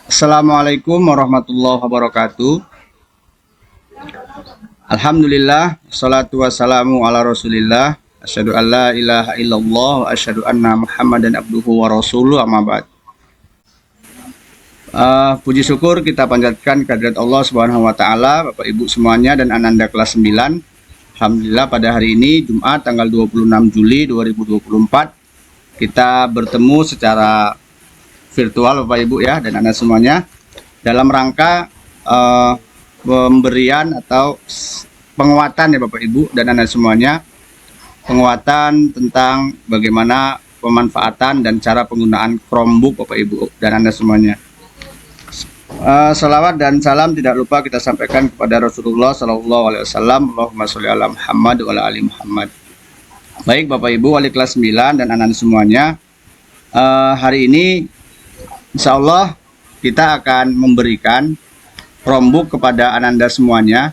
Assalamualaikum warahmatullahi wabarakatuh. Alhamdulillah, salatu wassalamu ala rasulillah. Asyhadu an la ilaha illallah wa asyhadu anna muhammadan abduhu wa rasuluh amma ba'd. Puji syukur kita panjatkan kehadirat Allah Subhanahu wa taala, Bapak Ibu semuanya dan Ananda kelas 9. Alhamdulillah pada hari ini Jumat tanggal 26 Juli 2024 kita bertemu secara virtual Bapak Ibu ya dan Anda semuanya dalam rangka pemberian atau penguatan ya Bapak Ibu dan Anda semuanya, penguatan tentang bagaimana pemanfaatan dan cara penggunaan Chromebook Bapak Ibu dan Anda semuanya. Salawat dan salam tidak lupa kita sampaikan kepada Rasulullah Sallallahu Alaihi Wasallam. Allahumma sholli ala Muhammad wa ala ali Muhammad. Baik Bapak Ibu wali kelas 9 dan anak semuanya, hari ini insya Allah kita akan memberikan Chromebook kepada Ananda semuanya.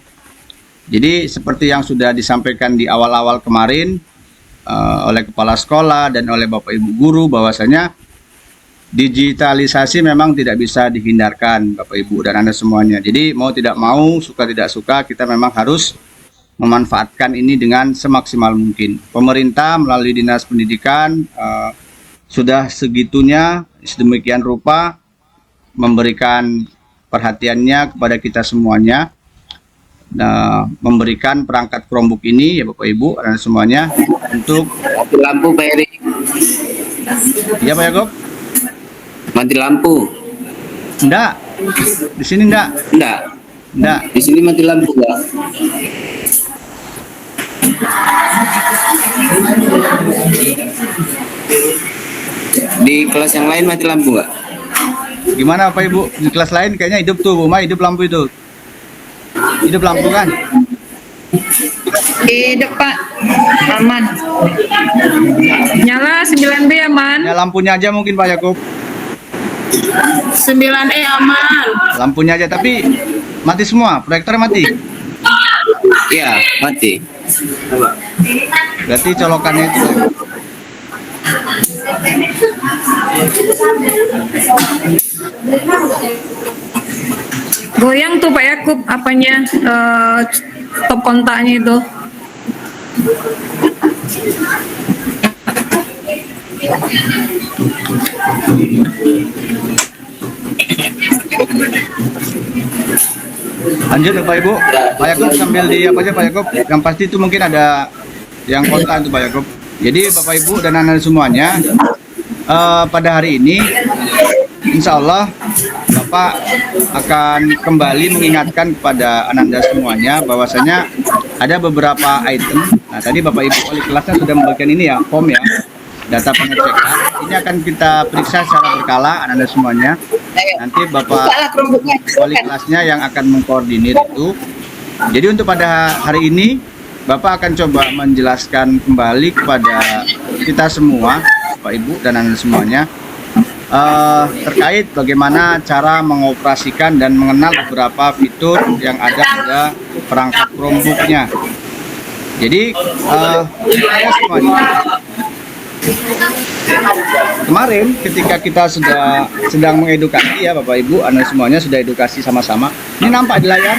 Jadi seperti yang sudah disampaikan di awal-awal kemarin oleh kepala sekolah dan oleh Bapak Ibu guru, bahwasanya digitalisasi memang tidak bisa dihindarkan Bapak Ibu dan Anda semuanya. Jadi mau tidak mau, suka tidak suka, kita memang harus memanfaatkan ini dengan semaksimal mungkin. Pemerintah melalui Dinas Pendidikan sudah segitunya sedemikian rupa memberikan perhatiannya kepada kita semuanya, memberikan perangkat Chromebook ini ya Bapak Ibu dan semuanya untuk Mati lampu Pak Eri. ya Pak Yakob. Mati lampu. Enggak. Di sini enggak. Enggak. Di sini mati lampu enggak? Di kelas yang lain mati lampu enggak? Gimana Pak Ibu? Di kelas lain kayaknya hidup tuh, Bu Ma, hidup lampu itu. Hidup lampu kan? Hidup Pak, aman. Nyala 9B aman. Ya lampunya aja mungkin Pak Yakub. 9E aman. Lampunya aja tapi mati semua, proyektor mati. Iya, mati. Berarti colokannya itu. Goyang tuh Pak Yakub apanya top kontaknya itu. Lanjut Pak Ibu. Pak Yakub sambil di apa aja Pak Yakub. Yang pasti itu mungkin ada yang kontak itu Pak Yakub. Jadi Bapak Ibu dan anak semuanya, pada hari ini insya Allah Bapak akan kembali mengingatkan kepada Ananda semuanya bahwasanya ada beberapa item. Nah tadi Bapak Ibu wali kelasnya sudah membagikan ini ya, form ya, data pengecekan. Ini akan kita periksa secara berkala Ananda semuanya. Nanti Bapak wali kelasnya yang akan mengkoordinir itu. Jadi untuk pada hari ini Bapak akan coba menjelaskan kembali kepada kita semua, Bapak Ibu dan Anda semuanya, terkait bagaimana cara mengoperasikan dan mengenal beberapa fitur yang ada pada perangkat Chromebook-nya. Jadi semuanya, kemarin ketika kita sedang mengedukasi ya Bapak Ibu, Anda semuanya sudah edukasi sama-sama. Ini nampak di layar,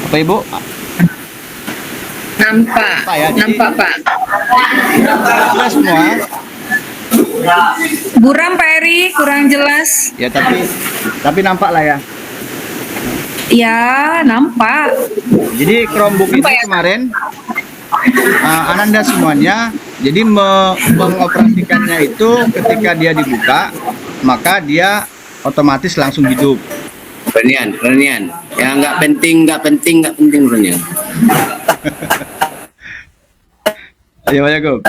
Bapak Ibu? Nampak, ya, nampak Pak. Kita semua. Buram Pak Eri, kurang jelas. Ya tapi nampak lah ya. Ya, nampak. Jadi Chromebook ini kemarin Ananda semuanya, jadi mengoperasikannya itu ketika dia dibuka, maka dia otomatis langsung hidup. Bernian. Yang nggak penting bernian. Ayo Pak Yakub.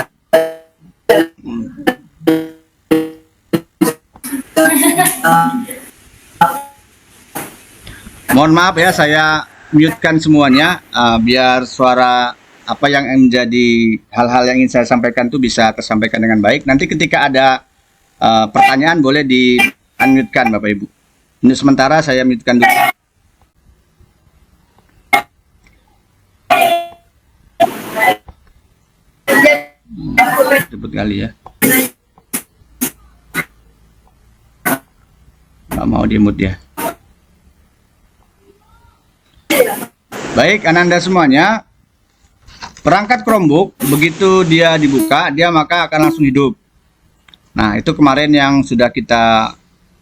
Mohon maaf ya, saya mute-kan semuanya biar suara apa yang menjadi hal-hal yang ingin saya sampaikan itu bisa tersampaikan dengan baik. Nanti ketika ada pertanyaan boleh di unmute-kan Bapak Ibu. Untuk sementara saya mute-kan dulu. Cepet kali ya. nggak mau di-mute dia. Baik, Ananda semuanya, perangkat Chromebook begitu dia dibuka, dia maka akan langsung hidup. Nah, itu kemarin yang sudah kita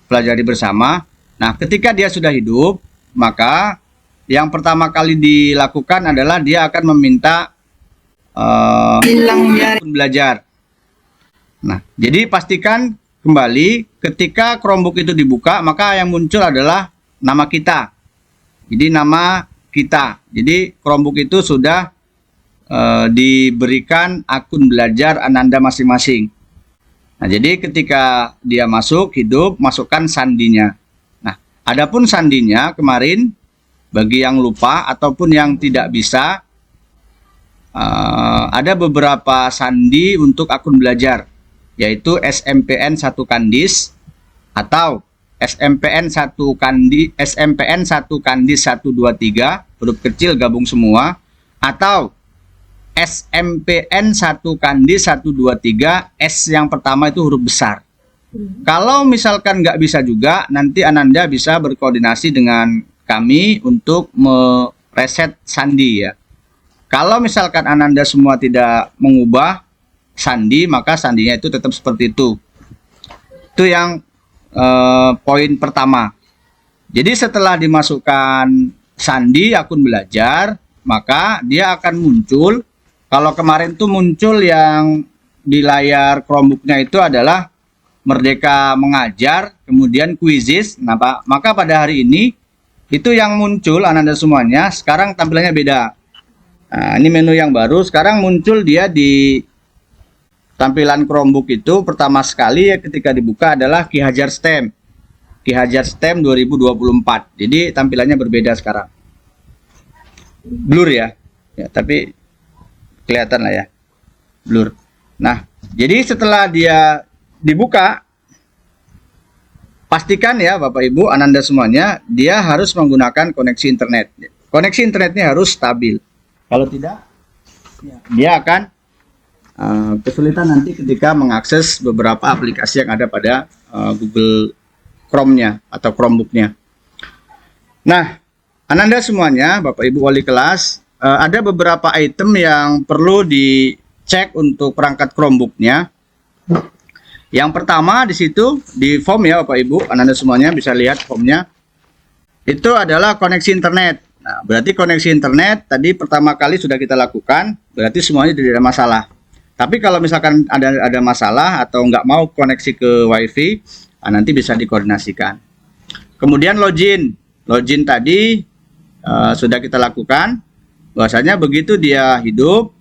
pelajari bersama. Nah, ketika dia sudah hidup, maka yang pertama kali dilakukan adalah dia akan meminta akun belajar. Nah, jadi pastikan kembali ketika Chromebook itu dibuka, maka yang muncul adalah nama kita. Jadi nama kita. Jadi Chromebook itu sudah diberikan akun belajar Ananda masing-masing. Nah, jadi ketika dia masuk, hidup, masukkan sandinya. Nah, adapun sandinya kemarin, bagi yang lupa ataupun yang tidak bisa, ada beberapa sandi untuk akun belajar, yaitu SMPN 1 Kandis atau SMPN 1 Kandis 123 huruf kecil gabung semua, atau SMPN 1 Kandis 123 S yang pertama itu huruf besar. Kalau misalkan nggak bisa juga, nanti Ananda bisa berkoordinasi dengan kami untuk mereset sandi ya. Kalau misalkan Ananda semua tidak mengubah sandi, maka sandinya itu tetap seperti itu. Itu yang poin pertama. Jadi setelah dimasukkan sandi akun belajar, maka dia akan muncul. Kalau kemarin tuh muncul yang di layar Chromebook-nya itu adalah Merdeka Mengajar, kemudian Quizzes. Nah, maka pada hari ini itu yang muncul Ananda semuanya sekarang tampilannya beda. Nah, ini menu yang baru. Sekarang muncul dia di tampilan Chromebook itu pertama sekali ya ketika dibuka adalah Ki Hajar STEM. Ki Hajar STEM 2024. Jadi tampilannya berbeda sekarang. Blur ya. Ya, tapi kelihatan lah ya. Blur. Nah, jadi setelah dia dibuka, pastikan ya Bapak Ibu Ananda semuanya, dia harus menggunakan koneksi internet. Koneksi internetnya harus stabil. Kalau tidak, dia akan kesulitan nanti ketika mengakses beberapa aplikasi yang ada pada Google Chrome-nya atau Chromebook-nya. Nah, Ananda semuanya, Bapak Ibu wali kelas, ada beberapa item yang perlu dicek untuk perangkat Chromebook-nya. Yang pertama di situ di form ya Bapak Ibu, Ananda semuanya bisa lihat formnya. Itu adalah koneksi internet. Nah, berarti koneksi internet tadi pertama kali sudah kita lakukan, berarti semuanya tidak ada masalah. Tapi kalau misalkan ada masalah atau nggak mau koneksi ke WiFi, nanti bisa dikoordinasikan. Kemudian login tadi sudah kita lakukan. Bahwasanya begitu dia hidup,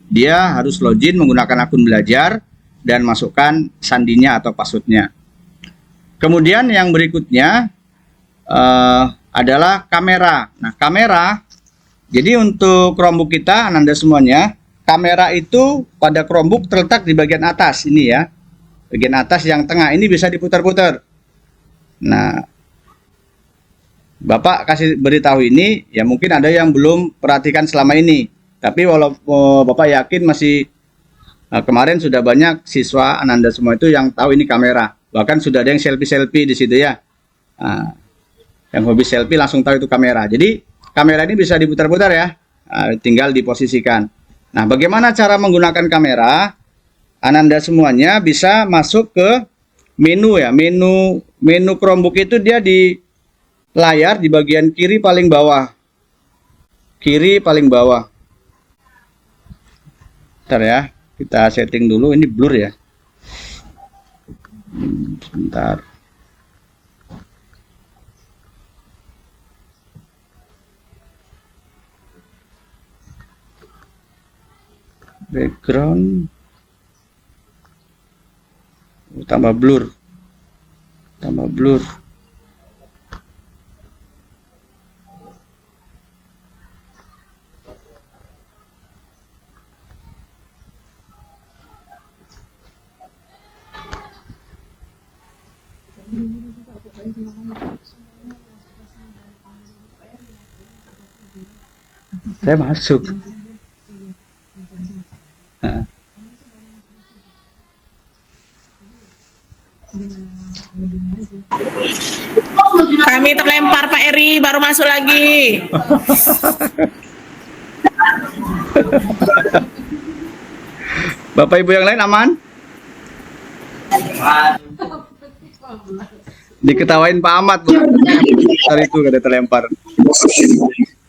dia harus login menggunakan akun belajar dan masukkan sandinya atau passwordnya. Kemudian yang berikutnya adalah kamera. Nah, kamera, jadi untuk Chromebook kita, Ananda semuanya, kamera itu pada Chromebook terletak di bagian atas ini ya. Bagian atas yang tengah ini bisa diputar-putar. Nah, Bapak kasih beritahu ini, ya mungkin ada yang belum perhatikan selama ini. Tapi walaupun Bapak yakin masih kemarin sudah banyak siswa Ananda semua itu yang tahu ini kamera. Bahkan sudah ada yang selfie-selfie di situ ya. Nah, yang hobi selfie langsung tahu itu kamera. Jadi kamera ini bisa diputar-putar ya. Tinggal diposisikan. Nah, bagaimana cara menggunakan kamera? Ananda semuanya bisa masuk ke menu ya. Menu Chromebook itu dia di layar di bagian kiri paling bawah. Kiri paling bawah. Bentar ya. Kita setting dulu, ini blur ya. Sebentar. Background tambah blur. Saya masuk. Nah. Kami terlempar Pak Eri, baru masuk lagi. Bapak Ibu yang lain aman? Diketawain Pak Ahmad, Bu. Tadi itu kada terlempar.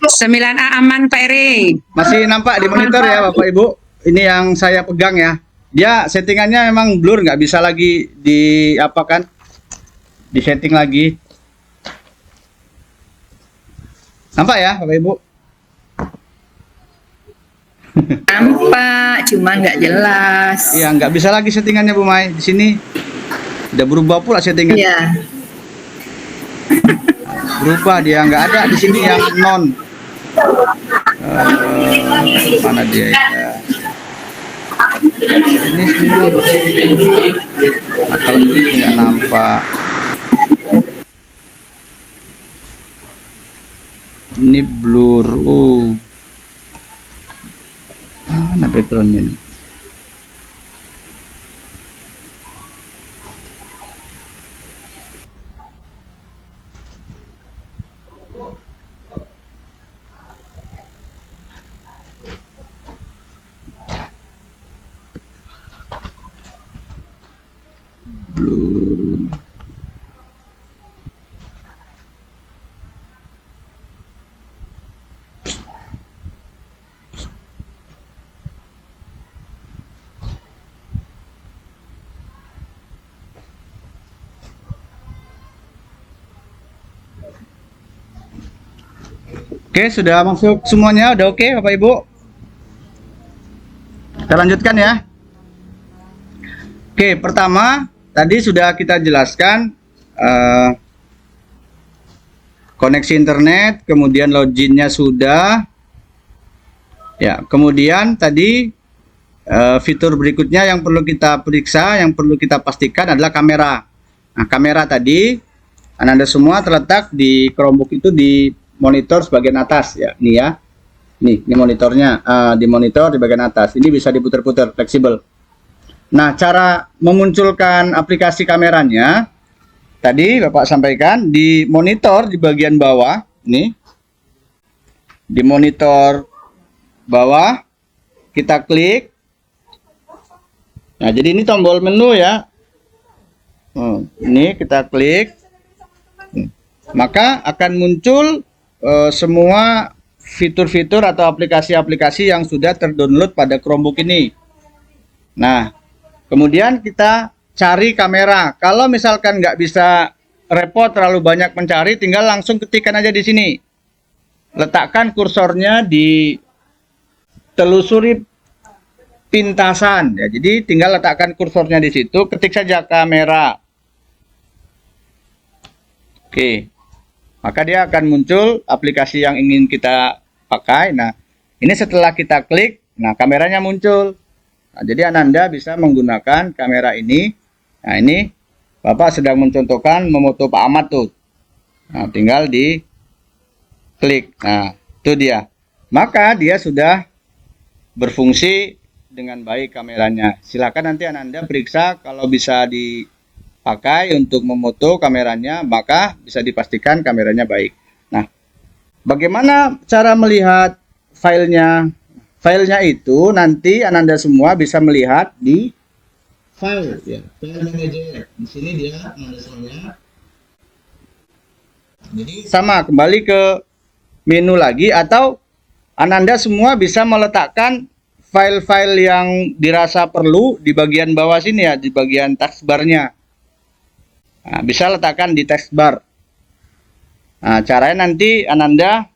9A aman Pak Eri. Masih nampak di monitor ya Bapak Ibu? Ini yang saya pegang ya. Dia settingannya memang blur, nggak bisa lagi diapakan? Disetting lagi. Nampak ya Bapak Ibu? Nampak, cuma nggak jelas. Iya, nggak bisa lagi settingannya Bu Mai. Di sini udah berubah pula settingannya. Iya. Berubah dia, nggak ada di sini yang non. Mana dia ya? Ini nah, kalau ini nggak nampak. Ini blur. Mana backgroundnya nih? Blur. Oke, sudah masuk semuanya, udah oke Bapak Ibu? Kita lanjutkan ya. Oke, pertama tadi sudah kita jelaskan koneksi internet, kemudian loginnya sudah. Ya, kemudian tadi fitur berikutnya yang perlu kita periksa, yang perlu kita pastikan adalah kamera. Nah, kamera tadi Anda semua terletak di Chromebook itu di monitor sebagian atas ya, ini ya. Ini monitornya di monitor di bagian atas. Ini bisa diputar-putar, fleksibel. Nah, cara memunculkan aplikasi kameranya tadi Bapak sampaikan di monitor di bagian bawah, ini. Di monitor bawah kita klik. Nah, jadi ini tombol menu ya. Ini kita klik. Maka akan muncul semua fitur-fitur atau aplikasi-aplikasi yang sudah terdownload pada Chromebook ini. Nah, kemudian kita cari kamera. Kalau misalkan nggak bisa repot terlalu banyak mencari, tinggal langsung ketikkan aja di sini. Letakkan kursornya di telusuri pintasan. Ya, jadi tinggal letakkan kursornya di situ, ketik saja kamera. Oke. Maka dia akan muncul aplikasi yang ingin kita pakai. Nah, ini setelah kita klik, nah kameranya muncul. Nah, jadi Ananda bisa menggunakan kamera ini. Nah, ini Bapak sedang mencontohkan memoto Pak Ahmad tuh. Nah, tinggal di klik. Nah, itu dia. Maka dia sudah berfungsi dengan baik kameranya. Silakan nanti Ananda periksa kalau bisa dipakai untuk memoto kameranya, maka bisa dipastikan kameranya baik. Nah, bagaimana cara melihat filenya? Filenya itu nanti Ananda semua bisa melihat di file ya, file manager. Di sini dia Ananda semuanya. Jadi sama, kembali ke menu lagi, atau Ananda semua bisa meletakkan file-file yang dirasa perlu di bagian bawah sini ya, di bagian taskbarnya. Nah, bisa letakkan di taskbar. Nah, caranya nanti Ananda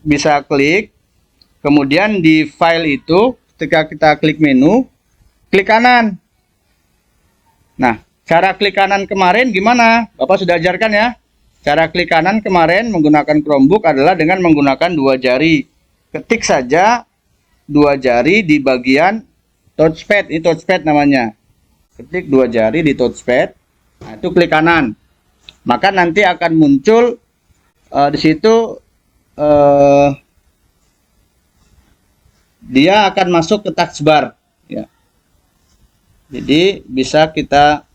bisa klik, kemudian di file itu ketika kita klik menu, klik kanan. Nah, cara klik kanan kemarin gimana? Bapak sudah ajarkan ya. Cara klik kanan kemarin menggunakan Chromebook adalah dengan menggunakan 2 jari. Ketik saja 2 jari di bagian touchpad. Ini touchpad namanya. Ketik 2 jari di touchpad. Nah, itu klik kanan. Maka nanti akan muncul di situ dia akan masuk ke taskbar. Ya. Jadi bisa kita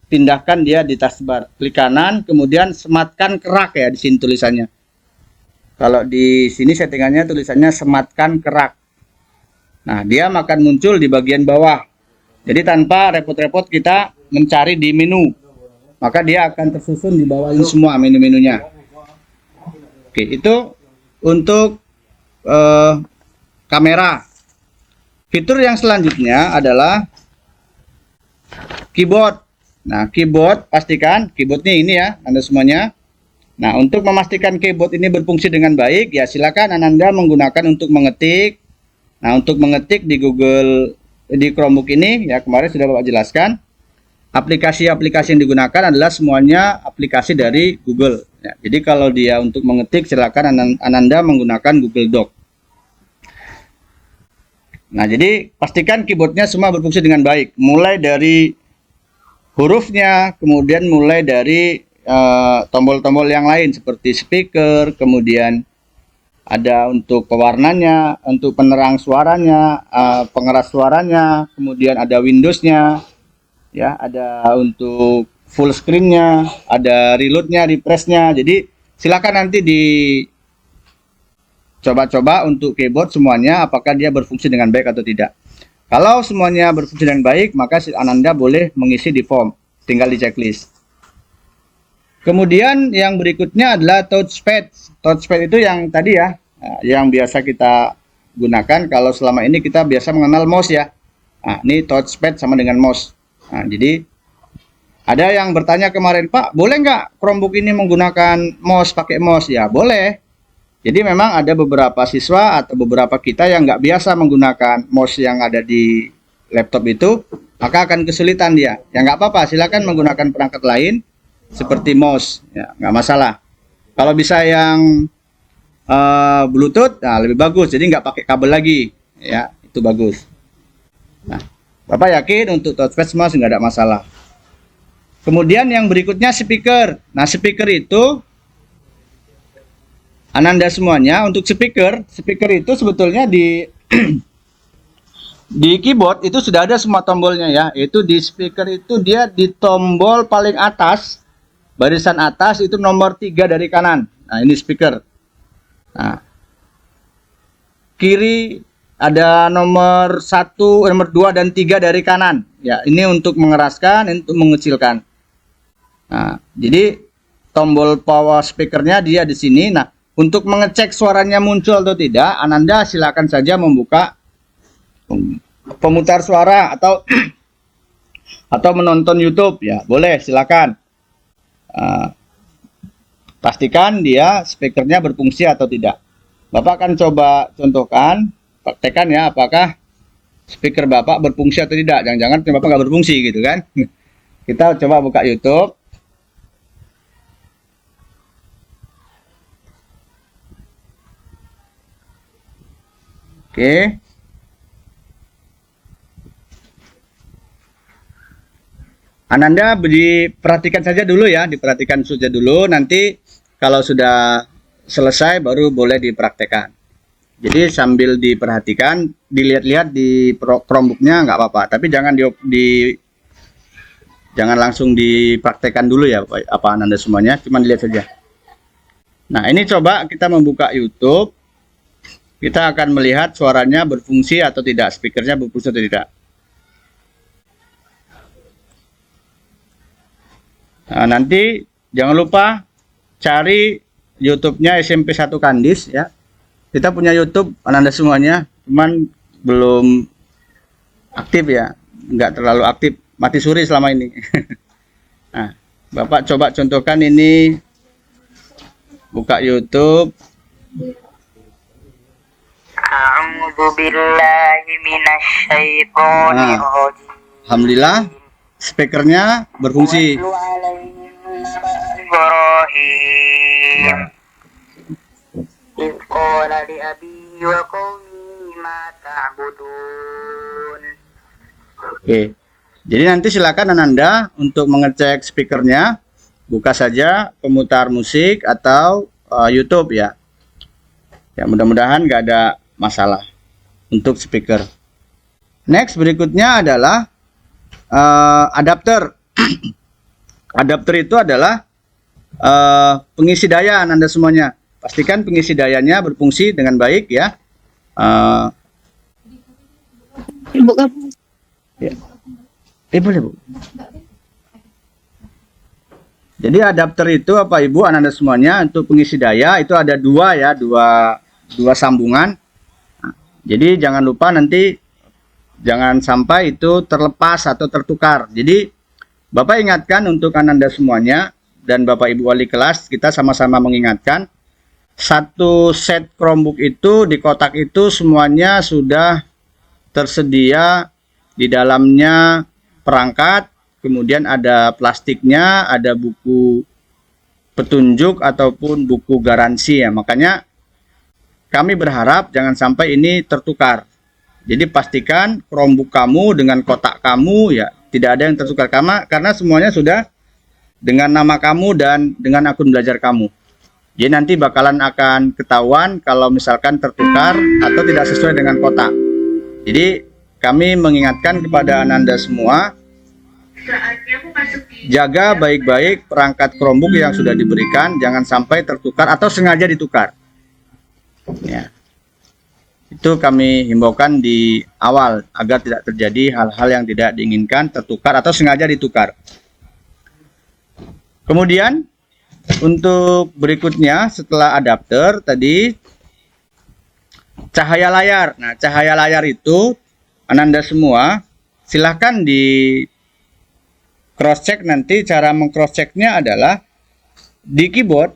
pindahkan dia di taskbar. Klik kanan, kemudian sematkan kerak ya di sini tulisannya. Kalau di sini settingannya tulisannya sematkan kerak. Nah, dia akan muncul di bagian bawah. Jadi tanpa repot-repot kita mencari di menu, maka dia akan tersusun di bawah ini semua menu-menunya. Oke, itu untuk kamera. Fitur yang selanjutnya adalah keyboard. Nah, keyboard pastikan keyboardnya ini ya, Anda semuanya. Nah, untuk memastikan keyboard ini berfungsi dengan baik, ya silakan Anda menggunakan untuk mengetik. Nah, untuk mengetik di Google, di Chromebook ini, ya kemarin sudah Bapak jelaskan. Aplikasi-aplikasi yang digunakan adalah semuanya aplikasi dari Google. Ya, jadi kalau dia untuk mengetik, silakan Anda menggunakan Google Doc. Nah, jadi pastikan keyboardnya semua berfungsi dengan baik. Mulai dari hurufnya, kemudian mulai dari tombol-tombol yang lain seperti speaker, kemudian ada untuk pewarnanya, untuk penerang suaranya, pengeras suaranya, kemudian ada Windows-nya, ya, ada untuk full screen-nya, ada reload-nya, refresh-nya. Jadi silakan nanti dicoba-coba untuk keyboard semuanya apakah dia berfungsi dengan baik atau tidak. Kalau semuanya berfungsi dengan baik, maka Anda boleh mengisi di form, tinggal di checklist. Kemudian yang berikutnya adalah touchpad. Touchpad itu yang tadi ya, yang biasa kita gunakan kalau selama ini kita biasa mengenal mouse ya. Nah, ini touchpad sama dengan mouse. Nah, jadi ada yang bertanya kemarin, Pak, boleh nggak Chromebook ini menggunakan mouse, pakai mouse? Ya, boleh. Jadi memang ada beberapa siswa atau beberapa kita yang nggak biasa menggunakan mouse yang ada di laptop itu, maka akan kesulitan dia. Ya nggak apa-apa, silakan menggunakan perangkat lain seperti mouse, ya nggak masalah. Kalau bisa yang Bluetooth, nah lebih bagus. Jadi nggak pakai kabel lagi, ya itu bagus. Nah, Bapak yakin untuk touchpad semua nggak ada masalah. Kemudian yang berikutnya speaker. Nah, speaker itu Ananda semuanya untuk speaker itu sebetulnya di di keyboard itu sudah ada semua tombolnya ya. Itu di speaker itu dia di tombol paling atas, barisan atas itu nomor 3 dari kanan. Nah, ini speaker. Nah, kiri ada nomor 1, nomor 2 dan 3 dari kanan. Ya, ini untuk mengeraskan, untuk mengecilkan. Nah, jadi tombol power speakernya dia di sini. Nah, untuk mengecek suaranya muncul atau tidak, Ananda silakan saja membuka pemutar suara atau atau menonton YouTube ya, boleh silakan. Pastikan dia speakernya berfungsi atau tidak. Bapak akan coba contohkan, praktekkan ya, apakah speaker Bapak berfungsi atau tidak. Jangan-jangan Bapak nggak berfungsi gitu kan. Kita coba buka YouTube. Oke. Ananda diperhatikan saja dulu ya, diperhatikan saja dulu. Nanti kalau sudah selesai baru boleh dipraktekkan. Jadi sambil diperhatikan, dilihat-lihat di Chromebook-nya nggak apa-apa. Tapi jangan jangan langsung dipraktekkan dulu ya, apa Ananda semuanya. Cuma dilihat saja. Nah, ini coba kita membuka YouTube. Kita akan melihat suaranya berfungsi atau tidak, speakernya berfungsi atau tidak. Nah, nanti jangan lupa cari YouTube-nya SMP 1 Kandis ya. Kita punya YouTube Ananda semuanya, cuman belum aktif ya, nggak terlalu aktif, mati suri selama ini. Nah, Bapak coba contohkan ini, buka YouTube. Alhamdulillah, speakernya berfungsi. Oke, jadi nanti silakan Ananda untuk mengecek speakernya, buka saja pemutar musik atau YouTube ya. Ya mudah-mudahan nggak ada masalah untuk speaker. Next berikutnya adalah adapter. Adapter itu adalah pengisi daya Anda semuanya. Pastikan pengisi dayanya berfungsi dengan baik ya. Ibu kamu. Ya. Boleh Bu. Jadi adapter itu apa Ibu, Anda semuanya, untuk pengisi daya itu ada dua ya, dua sambungan. Nah, jadi jangan lupa nanti jangan sampai itu terlepas atau tertukar. Jadi Bapak ingatkan untuk Anda semuanya dan Bapak Ibu wali kelas, kita sama-sama mengingatkan, satu set Chromebook itu di kotak itu semuanya sudah tersedia di dalamnya perangkat, kemudian ada plastiknya, ada buku petunjuk ataupun buku garansi ya. Makanya kami berharap jangan sampai ini tertukar. Jadi pastikan Chromebook kamu dengan kotak kamu ya tidak ada yang tertukar, karena semuanya sudah dengan nama kamu dan dengan akun belajar kamu. Jadi nanti bakalan akan ketahuan kalau misalkan tertukar atau tidak sesuai dengan kotak. Jadi kami mengingatkan kepada Anda semua, jaga baik-baik perangkat Chromebook yang sudah diberikan, jangan sampai tertukar atau sengaja ditukar. Ya. Itu kami himbaukan di awal agar tidak terjadi hal-hal yang tidak diinginkan, tertukar atau sengaja ditukar. Kemudian untuk berikutnya setelah adapter tadi, cahaya layar. Nah, cahaya layar itu Anda semua silahkan di cross check. Nanti cara mengcross checknya adalah di keyboard.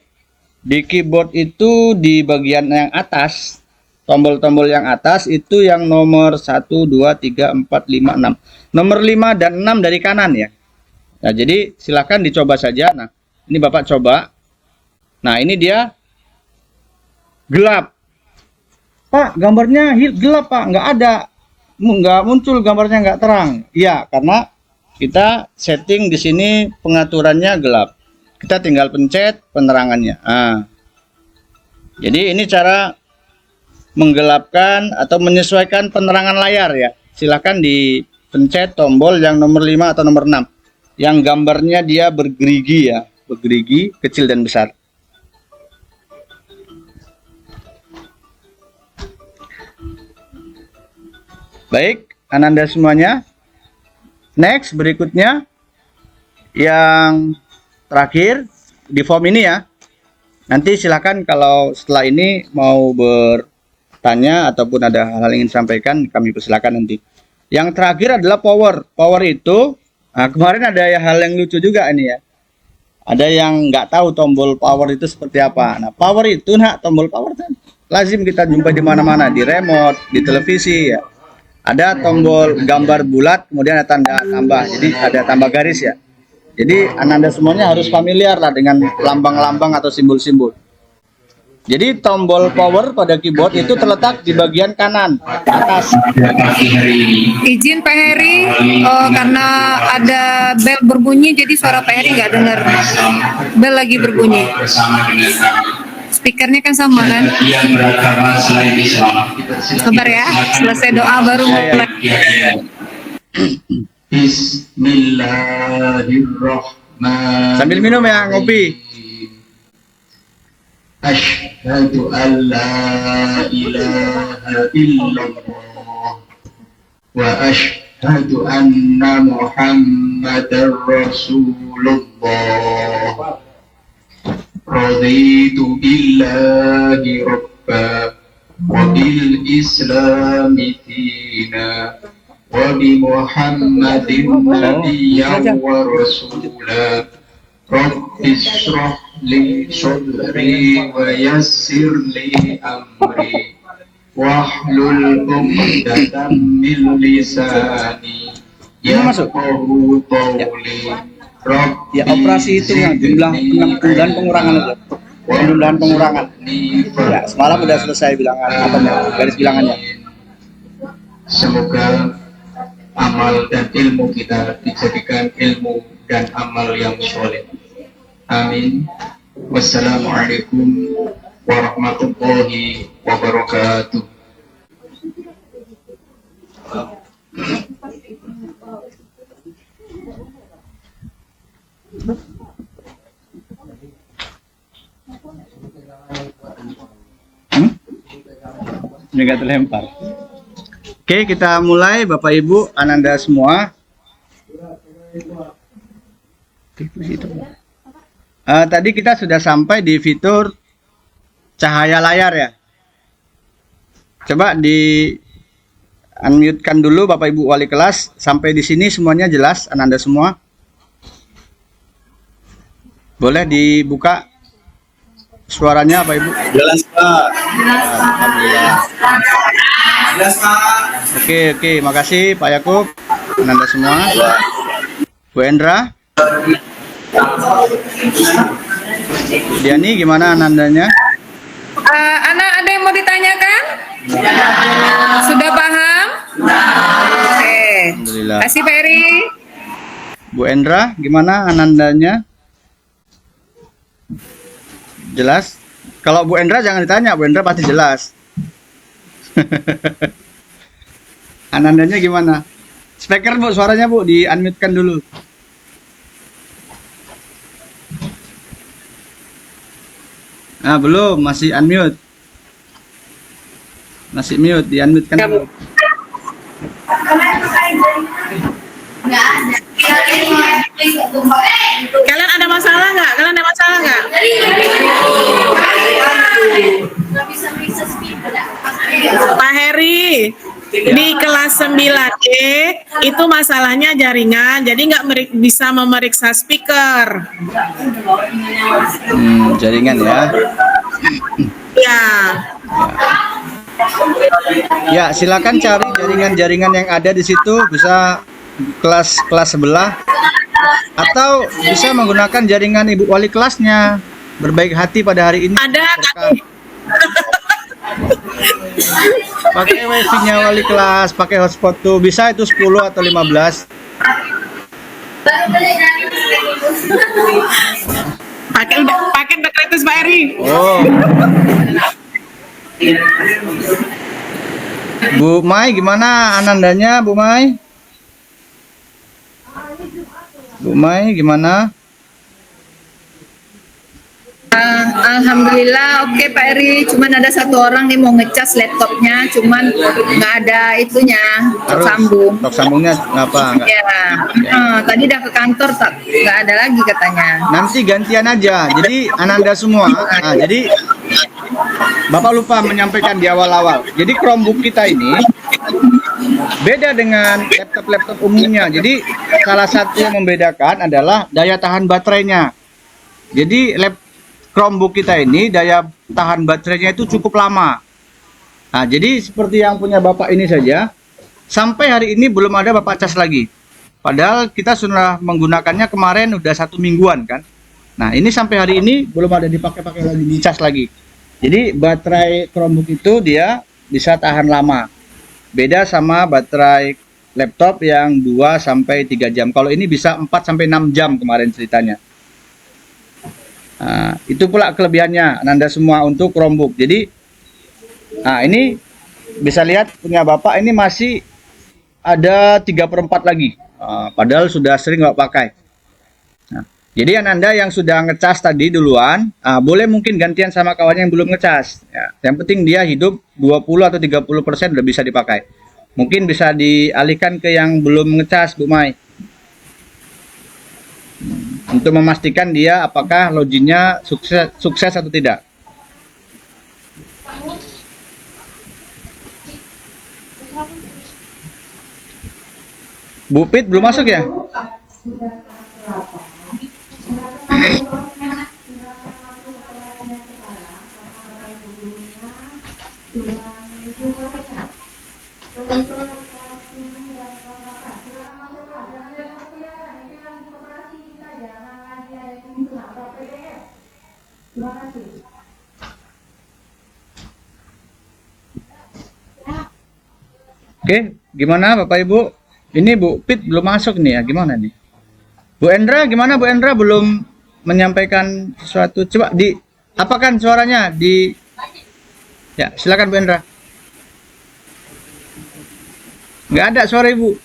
Di keyboard itu di bagian yang atas, tombol-tombol yang atas itu yang nomor 1, 2, 3, 4, 5, 6. Nomor 5 dan 6 dari kanan ya. Nah, jadi silahkan dicoba saja. Nah, ini Bapak coba. Nah, ini dia gelap. Pak, gambarnya gelap Pak, nggak ada. Nggak muncul gambarnya, nggak terang. Iya, karena kita setting di sini pengaturannya gelap. Kita tinggal pencet penerangannya. Nah, jadi ini cara menggelapkan atau menyesuaikan penerangan layar ya. Silahkan dipencet tombol yang nomor 5 atau nomor 6. Yang gambarnya dia bergerigi ya, bergerigi kecil dan besar. Baik, Anda semuanya. Next, berikutnya yang terakhir di form ini ya. Nanti silakan kalau setelah ini mau bertanya ataupun ada hal-hal yang ingin disampaikan, kami persilakan nanti. Yang terakhir adalah power. Power itu, nah kemarin ada hal yang lucu juga ini ya. Ada yang nggak tahu tombol power itu seperti apa. Nah, power itu, tombol power kan lazim kita jumpai di mana-mana, di remote, di televisi ya. Ada tombol gambar bulat, kemudian ada tanda tambah. Jadi ada tambah garis ya. Jadi Anda semuanya harus familiar lah dengan lambang-lambang atau simbol-simbol. Jadi tombol power pada keyboard itu terletak di bagian kanan atas. Izin Pak Heri, karena ada bel berbunyi, jadi suara Pak Heri nggak dengar. Bel lagi berbunyi. Speakernya kan sama kan? Sabar ya, selesai doa baru mulai. Bismillahirrahmanirrahim. Sambil minum ya, ngopi. Asyhadu an la ilaha illallah wa asyhadu anna Muhammadar Rasulullah. Raditu billahi rabba wa bil islami dina wa bi Muhammadin nabiyyan wa rasulah. Rabbi shrah li sadri wa yassir li amri wahlul 'uqdatam min lisani yafqahu qawli. Ya, operasi itu yang jumlah penampilan pengurangan aja. Penampilan pengurangan. Ya, semalam udah selesai bilangan garis bilangannya. Semoga amal dan ilmu kita dijadikan ilmu dan amal yang soleh. Amin. Wassalamualaikum warahmatullahi wabarakatuh. Hmm? Juga terlempar. Oke, kita mulai Bapak Ibu, Ananda semua. Tadi kita sudah sampai di fitur cahaya layar ya. Coba di unmute-kan dulu Bapak Ibu wali kelas. Sampai di sini semuanya jelas Ananda semua. Boleh dibuka suaranya Bapak Ibu? Jelas Pak. Alhamdulillah. Jelas Pak. Oke, makasih Pak Yakub, Ananda semua. Bu Endra, Diani, gimana Anandanya? Anak ada yang mau ditanyakan? Sudah paham? Oke. Alhamdulillah. Kasih Pak Eri. Bu Endra, gimana Anandanya? Jelas? Kalau Bu Endra jangan ditanya, Bu Endra pasti jelas. Anandanya gimana? Speaker Bu, suaranya Bu, di unmute-kan dulu. Ah, belum, masih unmute. Masih mute, di unmute-kan dulu. Kalian ada masalah nggak? Pak Heri, di kelas 9E itu masalahnya jaringan, jadi nggak bisa memeriksa speaker. Jaringan ya. Ya, Ya, silakan cari jaringan-jaringan yang ada di situ, bisa kelas sebelah atau bisa menggunakan jaringan ibu wali kelasnya. Berbaik hati pada hari ini. ada kami. Pakai wifi-nya wali kelas, pakai hotspot tuh bisa itu 10 atau 15. Pakai udah gratis Pak Heri. Oh. Bu Mai gimana Anandanya, Bu Mai? Bu Mai gimana? Alhamdulillah oke Pak Eri, cuman ada satu orang nih mau ngecas laptopnya, cuman nggak ada itunya tersambung. Tok sambungnya ngapa? Nggak. Ya, tadi udah ke kantor tak nggak ada lagi katanya. Nanti gantian aja. Jadi Ananda semua. Nah, jadi Bapak lupa menyampaikan di awal-awal. Jadi Chromebook kita ini beda dengan laptop-laptop umumnya. Jadi salah satu yang membedakan adalah daya tahan baterainya. Jadi Chromebook kita ini daya tahan baterainya itu cukup lama. Nah, jadi seperti yang punya Bapak ini saja, sampai hari ini belum ada Bapak cas lagi. Padahal kita sudah menggunakannya kemarin udah 1 mingguan kan. Nah, ini sampai hari ini belum ada dipakai-pakai lagi, dicas lagi. Jadi baterai Chromebook itu dia bisa tahan lama. Beda sama baterai laptop yang 2 sampai 3 jam. Kalau ini bisa 4 sampai 6 jam kemarin ceritanya. Nah, itu pula kelebihannya Ananda semua untuk Chromebook. Jadi nah ini bisa lihat punya Bapak ini masih ada 3/4 lagi. Padahal sudah sering Bapak pakai. Nah, jadi Ananda yang sudah ngecas tadi duluan, boleh mungkin gantian sama kawannya yang belum ngecas. Ya, yang penting dia hidup 20 atau 30% udah bisa dipakai. Mungkin bisa dialihkan ke yang belum ngecas Bu Mai. Untuk memastikan dia apakah loginnya sukses atau tidak. Bu Pit belum masuk ya? Oke, gimana Bapak Ibu? Ini Bu Pit belum masuk nih ya, gimana nih? Bu Endra, gimana Bu Endra belum menyampaikan sesuatu? Coba di apakan suaranya di. Ya, silakan Bu Endra. Nggak ada suara Ibu.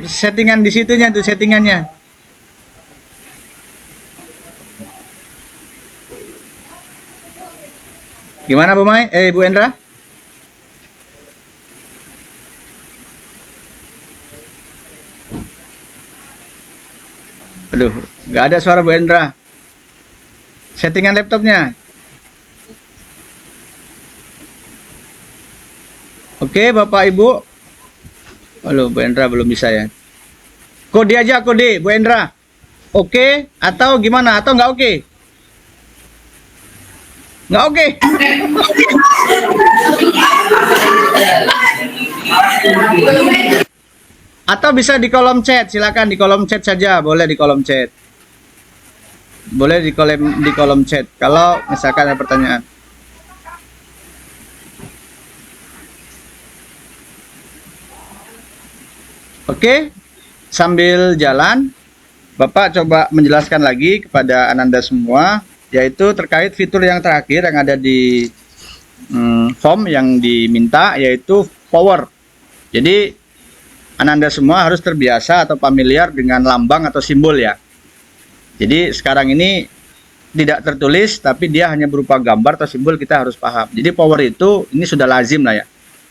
Settingan di situnya tuh settingannya. Gimana Bu Mai? Bu Endra? Aduh, nggak ada suara Bu Endra. Settingan laptopnya. Oke, Bapak Ibu. Halo, Bu Endra belum bisa ya. Kode aja, kode, Bu Endra. Oke, atau gimana? Atau nggak oke? Nggak oke. Atau bisa di kolom chat, silakan di kolom chat saja, boleh di kolom chat. Boleh di kolom chat kalau misalkan ada pertanyaan. Oke, sambil jalan Bapak coba menjelaskan lagi kepada Ananda semua, yaitu terkait fitur yang terakhir yang ada di form yang diminta, yaitu power. Jadi Ananda semua harus terbiasa atau familiar dengan lambang atau simbol ya. Jadi sekarang ini tidak tertulis, tapi dia hanya berupa gambar atau simbol, kita harus paham. Jadi power itu ini sudah lazim lah ya.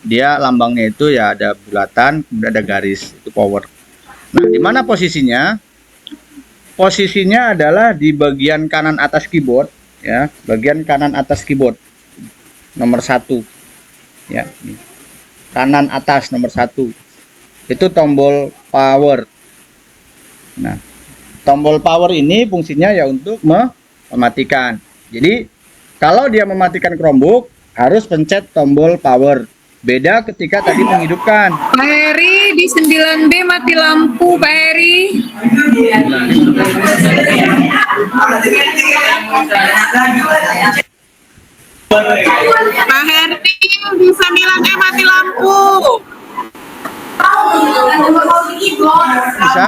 Dia lambangnya itu ya ada bulatan, kemudian ada garis, itu power. Nah, di mana posisinya? Posisinya adalah di bagian kanan atas keyboard, ya, bagian kanan atas keyboard, nomor 1, ya, kanan atas nomor 1, itu tombol power. Nah, tombol power ini fungsinya ya untuk mematikan. Jadi kalau dia mematikan Chromebook harus pencet tombol power. Beda ketika tadi menghidupkan. Pak Heri di 9B mati lampu, Pak Heri. Pak Heri di 9E mati lampu. Bisa?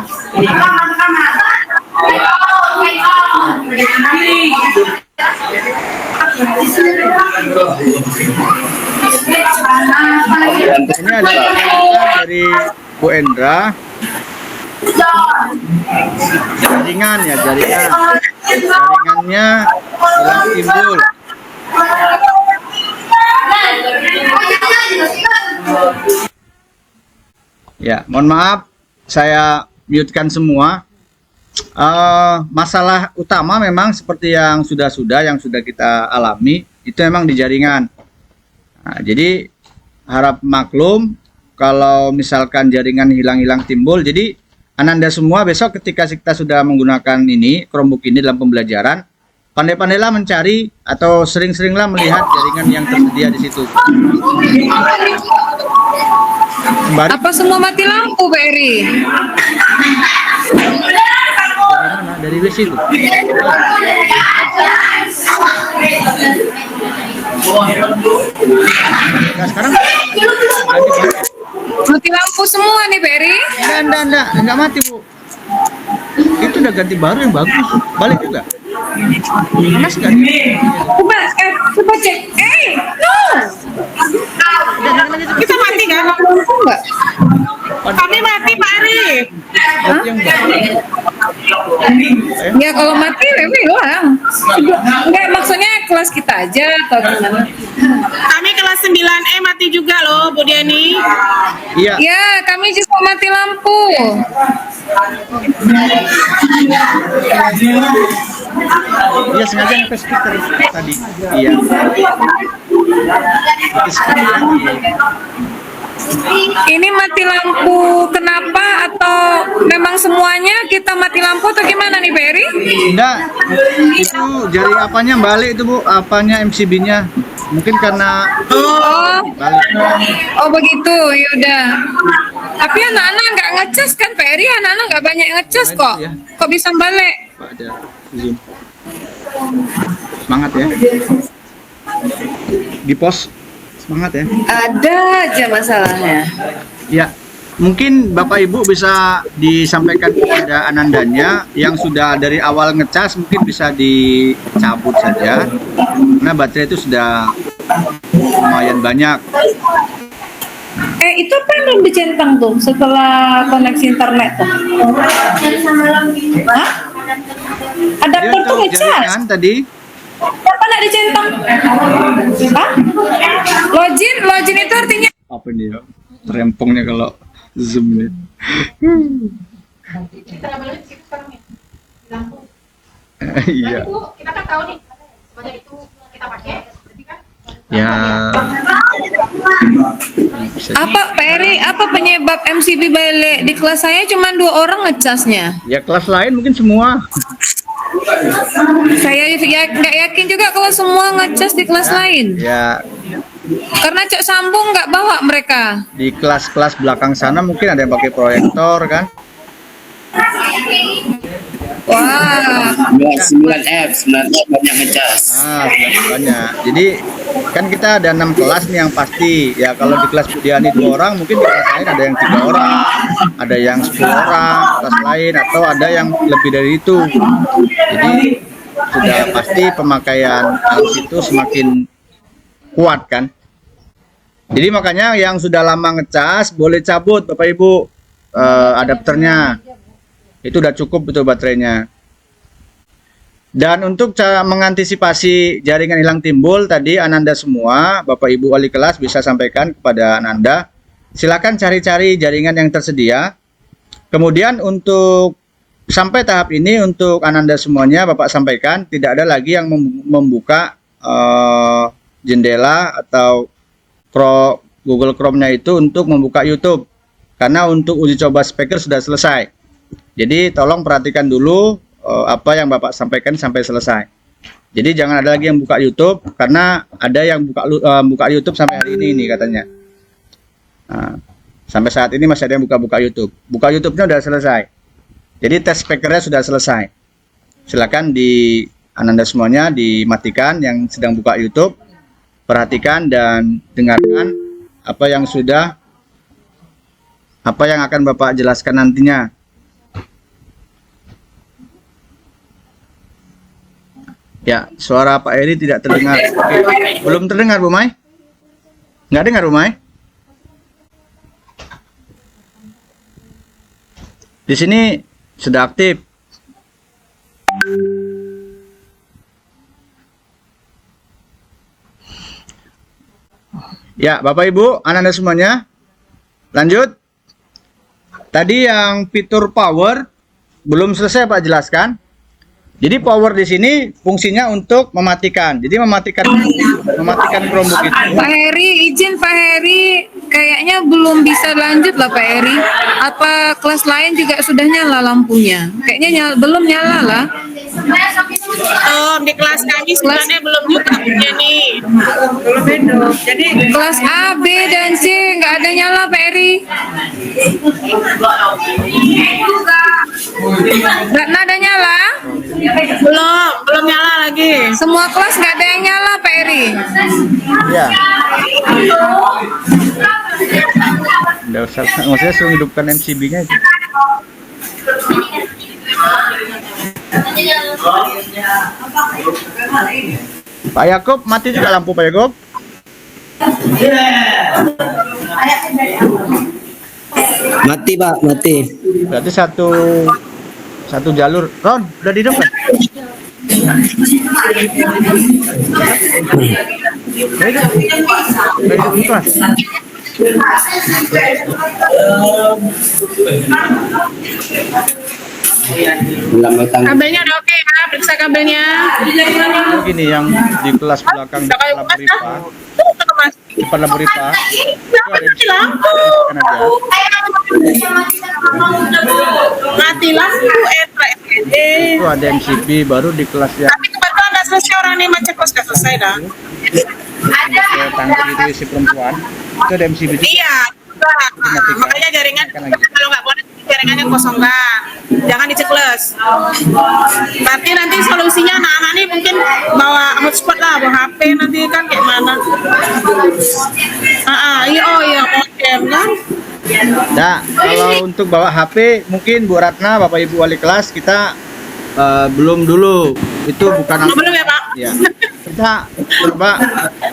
Ini ada dari Bu Endra. Jaringan ya, jaringan. Jaringannya hilang timbul. Ya, mohon maaf, saya mute-kan semua. Masalah utama memang seperti yang sudah kita alami, itu memang di jaringan. Nah, jadi harap maklum kalau misalkan jaringan hilang-hilang timbul. Jadi Ananda semua besok ketika kita sudah menggunakan ini, Chromebook ini dalam pembelajaran, pandai-pandailah mencari atau sering-seringlah melihat jaringan yang tersedia di situ. Apa semua mati lampu, Pak Heri? Dari mana? Dari WC itu. Nah, sekarang Mati lampu semua nih, Pak Heri. enggak mati, Bu. Itu udah ganti baru yang bagus. Balik juga. Panas nggak? Coba cek. No. Kita mati kan? Lampu enggak? Kami mati Pak Heri. Yang baru. Ya kalau mati memang hilang. Enggak, maksudnya kelas kita aja atau gimana? Kami kelas 9E mati juga loh, Bu Diani. Iya. Ya, kami juga mati lampu. Iya, sengaja ke speaker tadi. Iya. Ke speaker. Ini mati lampu kenapa atau memang semuanya kita mati lampu atau gimana nih, Berry? Enggak. Itu jari apanya balik itu, Bu? Apanya MCB-nya? Mungkin karena balik. Oh begitu, yaudah. Tapi anak-anak nggak ngecas kan, Berry? Anak-anak nggak banyak ngecas kok. Ya. Kok bisa balik? Pak, ada Zoom. Semangat ya. Di pos semangat ya. Ada aja masalahnya. Ya, mungkin Bapak Ibu bisa disampaikan kepada Anandanya yang sudah dari awal ngecas, mungkin bisa dicabut saja. Karena baterai itu sudah lumayan banyak. Itu apa yang belum dicentang tuh setelah koneksi internet tuh? Hah? Adapter tuh ngecas. Jaringan tadi. Kapan nggak dicentang? Hah? Login itu artinya Apa nih ya? Rempongnya kalau zoom ini. Iya. Kita kan tahu nih, sebanyak itu kita pakai, berarti kan Ya. apa Pak Eri? Apa penyebab MCB balik di kelas saya cuma 2 orang ngecasnya? Ya kelas lain mungkin semua. Saya nggak yakin juga kalau semua ngecas di kelas lain. Ya Karena Cok Sambung nggak bawa mereka. di kelas-kelas belakang sana mungkin ada yang pakai proyektor kan. Wah, 9F banyak ngecas. Banyak. Jadi kan kita ada 6 kelas nih yang pasti. Ya kalau di kelas Budiani 2 orang, mungkin di kelas lain ada yang 3 orang, ada yang 10 orang, kelas lain atau ada yang lebih dari itu. Jadi sudah pasti pemakaian arus itu semakin kuat kan. Jadi makanya yang sudah lama ngecas boleh cabut Bapak Ibu adapternya. Itu udah cukup itu baterainya. Dan untuk cara mengantisipasi jaringan hilang timbul tadi Ananda semua, Bapak Ibu wali kelas bisa sampaikan kepada Ananda. Silakan cari-cari jaringan yang tersedia. Kemudian untuk sampai tahap ini untuk Ananda semuanya Bapak sampaikan tidak ada lagi yang membuka jendela atau Google Chrome-nya itu untuk membuka YouTube. Karena untuk uji coba speaker sudah selesai. Jadi tolong perhatikan dulu apa yang Bapak sampaikan sampai selesai. Jadi jangan ada lagi yang buka YouTube karena ada yang buka YouTube sampai hari ini katanya. Nah, sampai saat ini masih ada yang buka YouTube. Buka YouTube-nya sudah selesai. Jadi tes speakernya sudah selesai. Silakan di Ananda semuanya dimatikan yang sedang buka YouTube. Perhatikan dan dengarkan apa yang akan Bapak jelaskan nantinya. Ya, suara Pak Eri tidak terdengar. Oke. Belum terdengar, Bu Mai? Nggak dengar, Bu Mai? Di sini sudah aktif. Ya, Bapak Ibu, anak-anak semuanya. Lanjut. Tadi yang fitur power belum selesai Pak jelaskan. Jadi power di sini fungsinya untuk mematikan. Jadi mematikan Chromebook itu. Pak Heri, izin Pak Heri, kayaknya belum bisa lanjut lah Pak Heri. Apa kelas lain juga sudah nyala lampunya? Kayaknya belum nyala lah. Di kelas kami sebenarnya belum juga Jenny. Jadi kelas A, B, dan C nggak ada nyala Pak Heri. Ratna ada nyala? Belum nyala lagi. Semua kelas nggak ada yang nyala Pak Heri. Ya. Nggak usah, maksudnya suruh hidupkan MCB-nya itu. Pak Yakob, mati juga lampu Pak Yakob. Mati Pak, mati. Berarti satu jalur. Ron, udah dihidupkan? Udah hidup. Kabelnya udah oke ya, periksa kabelnya. Begini yang di kelas belakang di Lab Ripa. Depan Lab Ripa. Mati lampu. Mati lampu. Itu ada MCB baru di kelas yang Tapi kebetulan nggak selesai orang nih macet kos nggak selesai dah. tangki itu isi perempuan. Itu ada MCB juga. Iya. Makanya jaringan kalau nggak boleh jaringannya kosongkan, jangan dicekles. Tapi nanti solusinya anak-anak nih mungkin bawa hotspot lah, bawa HP nanti kan kayak mana? Iya modem kan? Nah, kalau untuk bawa HP mungkin Bu Ratna, Bapak Ibu wali kelas kita belum dulu. Itu bukan Belum ya Pak? Ya. Kita coba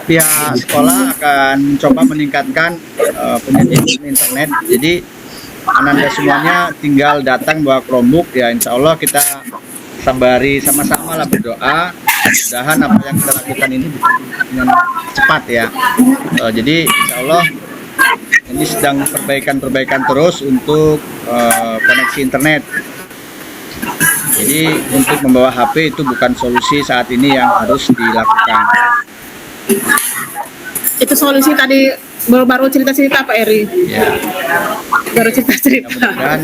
pihak sekolah akan coba meningkatkan penyediaan internet. Jadi Ananda semuanya tinggal datang bawa Chromebook ya, insya Allah kita sembari sama-sama lah berdoa mudah-mudahan apa yang kita lakukan ini bisa dengan cepat ya. Jadi insya Allah ini sedang perbaikan terus untuk koneksi internet. Jadi untuk membawa HP itu bukan solusi saat ini yang harus dilakukan. Itu solusi tadi baru cerita-cerita Pak Eri. Ya, Baru cerita-cerita. mudah-mudahan